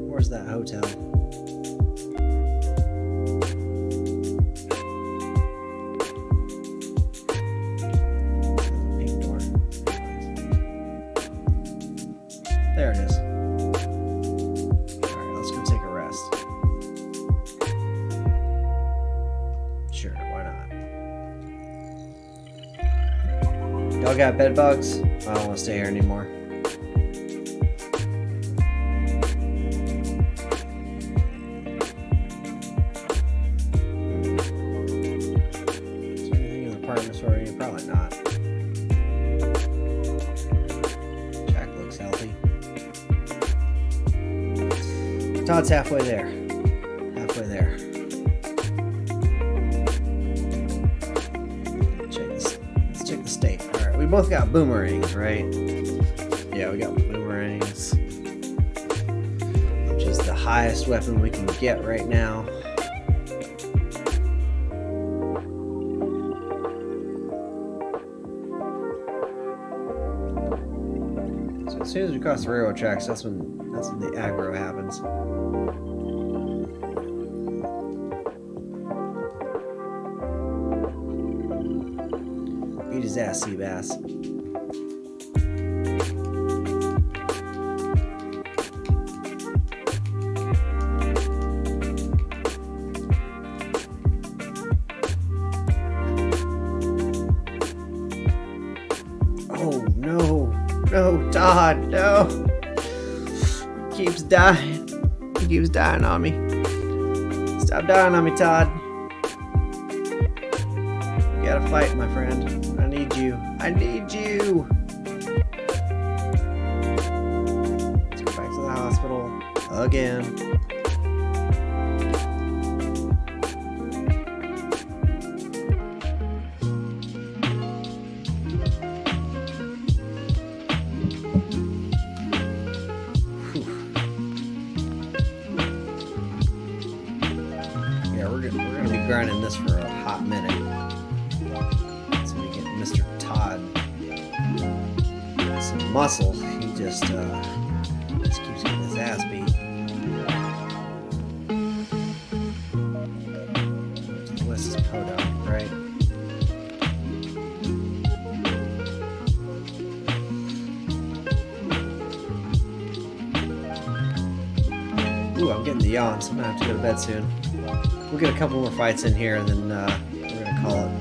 Where's that hotel? There it is. Alright, let's go take a rest. Sure, why not? Y'all got bed bugs? I don't want to stay here anymore. Is there anything in the apartment store? Probably not. Jack looks healthy. Todd's halfway there. Halfway there. Let's check the state. Alright, we both got boomerangs, right? Yeah, we got boomerangs. Which is the highest weapon we can get right now. So as soon as we cross the railroad tracks, that's when the aggro happens. Beat his ass, Seabass. Oh no, no, Todd, no. He keeps dying. He keeps dying on me. Stop dying on me, Todd. gotta fight, my friend. I need you. I need you. Let's go back to the hospital again. We're gonna be grinding this for a hot minute. So we get Mr. Todd some muscle. He just keeps getting his ass beat. West is Podunk, right? Ooh, I'm getting the yawns. I'm gonna have to go to bed soon. We'll get a couple more fights in here, and then we're gonna call it.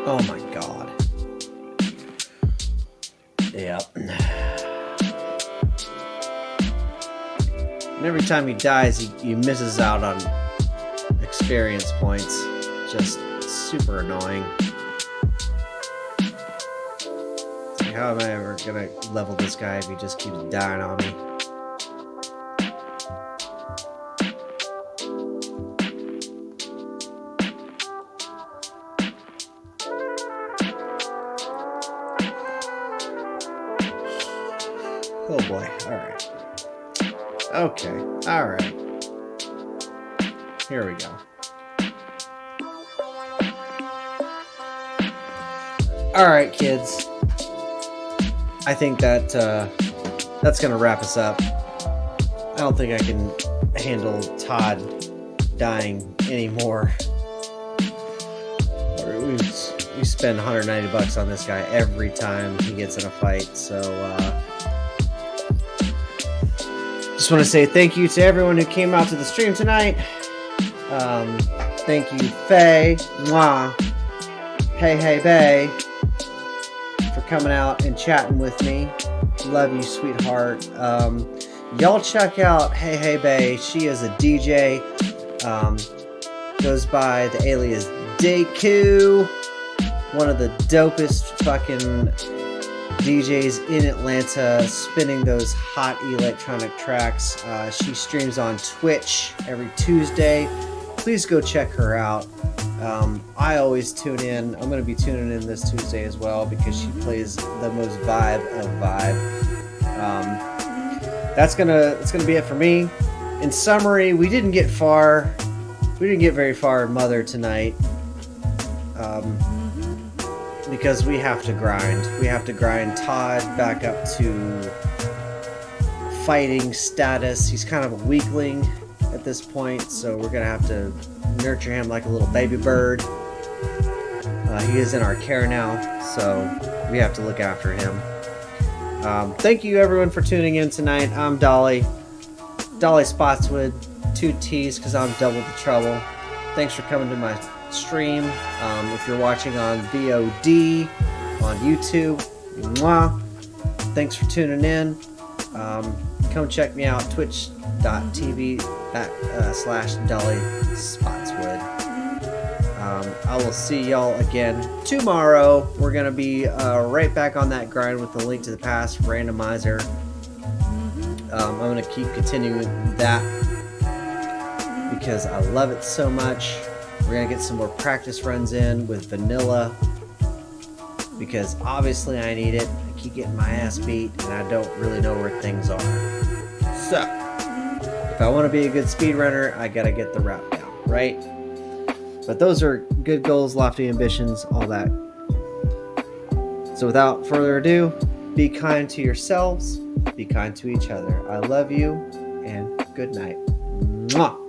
Oh my god. Yep. And every time he dies, he misses out on experience points. Just super annoying. Like, how am I ever gonna level this guy if he just keeps dying on me? Oh boy, alright. Okay, alright. Here we go. Alright, kids. I think that's gonna wrap us up. I don't think I can handle Todd dying anymore. We spend $190 on this guy every time he gets in a fight, so just want to say thank you to everyone who came out to the stream tonight. Thank you, Faye, Mwah, Hey Bay, for coming out and chatting with me. Love you, sweetheart. Y'all check out Hey Bay. She is a DJ. Goes by the alias Deku. One of the dopest fucking DJs in Atlanta, spinning those hot electronic tracks. She streams on Twitch every Tuesday. Please go check her out. I always tune in. I'm going to be tuning in this Tuesday as well because she plays the most vibe of vibe. That's gonna be it for me. In summary, we didn't get very far in Mother tonight. Because we have to grind. We have to grind Todd back up to fighting status. He's kind of a weakling at this point, so we're going to have to nurture him like a little baby bird. He is in our care now, so we have to look after him. Thank you everyone for tuning in tonight. I'm Dolly Spotswood, 2 T's because I'm double the trouble. Thanks for coming to my stream. If you're watching on VOD on YouTube, mwah. Thanks for tuning in. Come check me out, twitch.tv/Dolly Spotswood. I will see y'all again tomorrow. We're gonna be right back on that grind with the Link to the Past randomizer. I'm gonna keep continuing that because I love it so much. We're going to get some more practice runs in with vanilla because obviously I need it. I keep getting my ass beat and I don't really know where things are. So, if I want to be a good speedrunner, I got to get the route down, right? But those are good goals, lofty ambitions, all that. So without further ado, Be kind to yourselves. Be kind to each other. I love you, and good night. Mwah!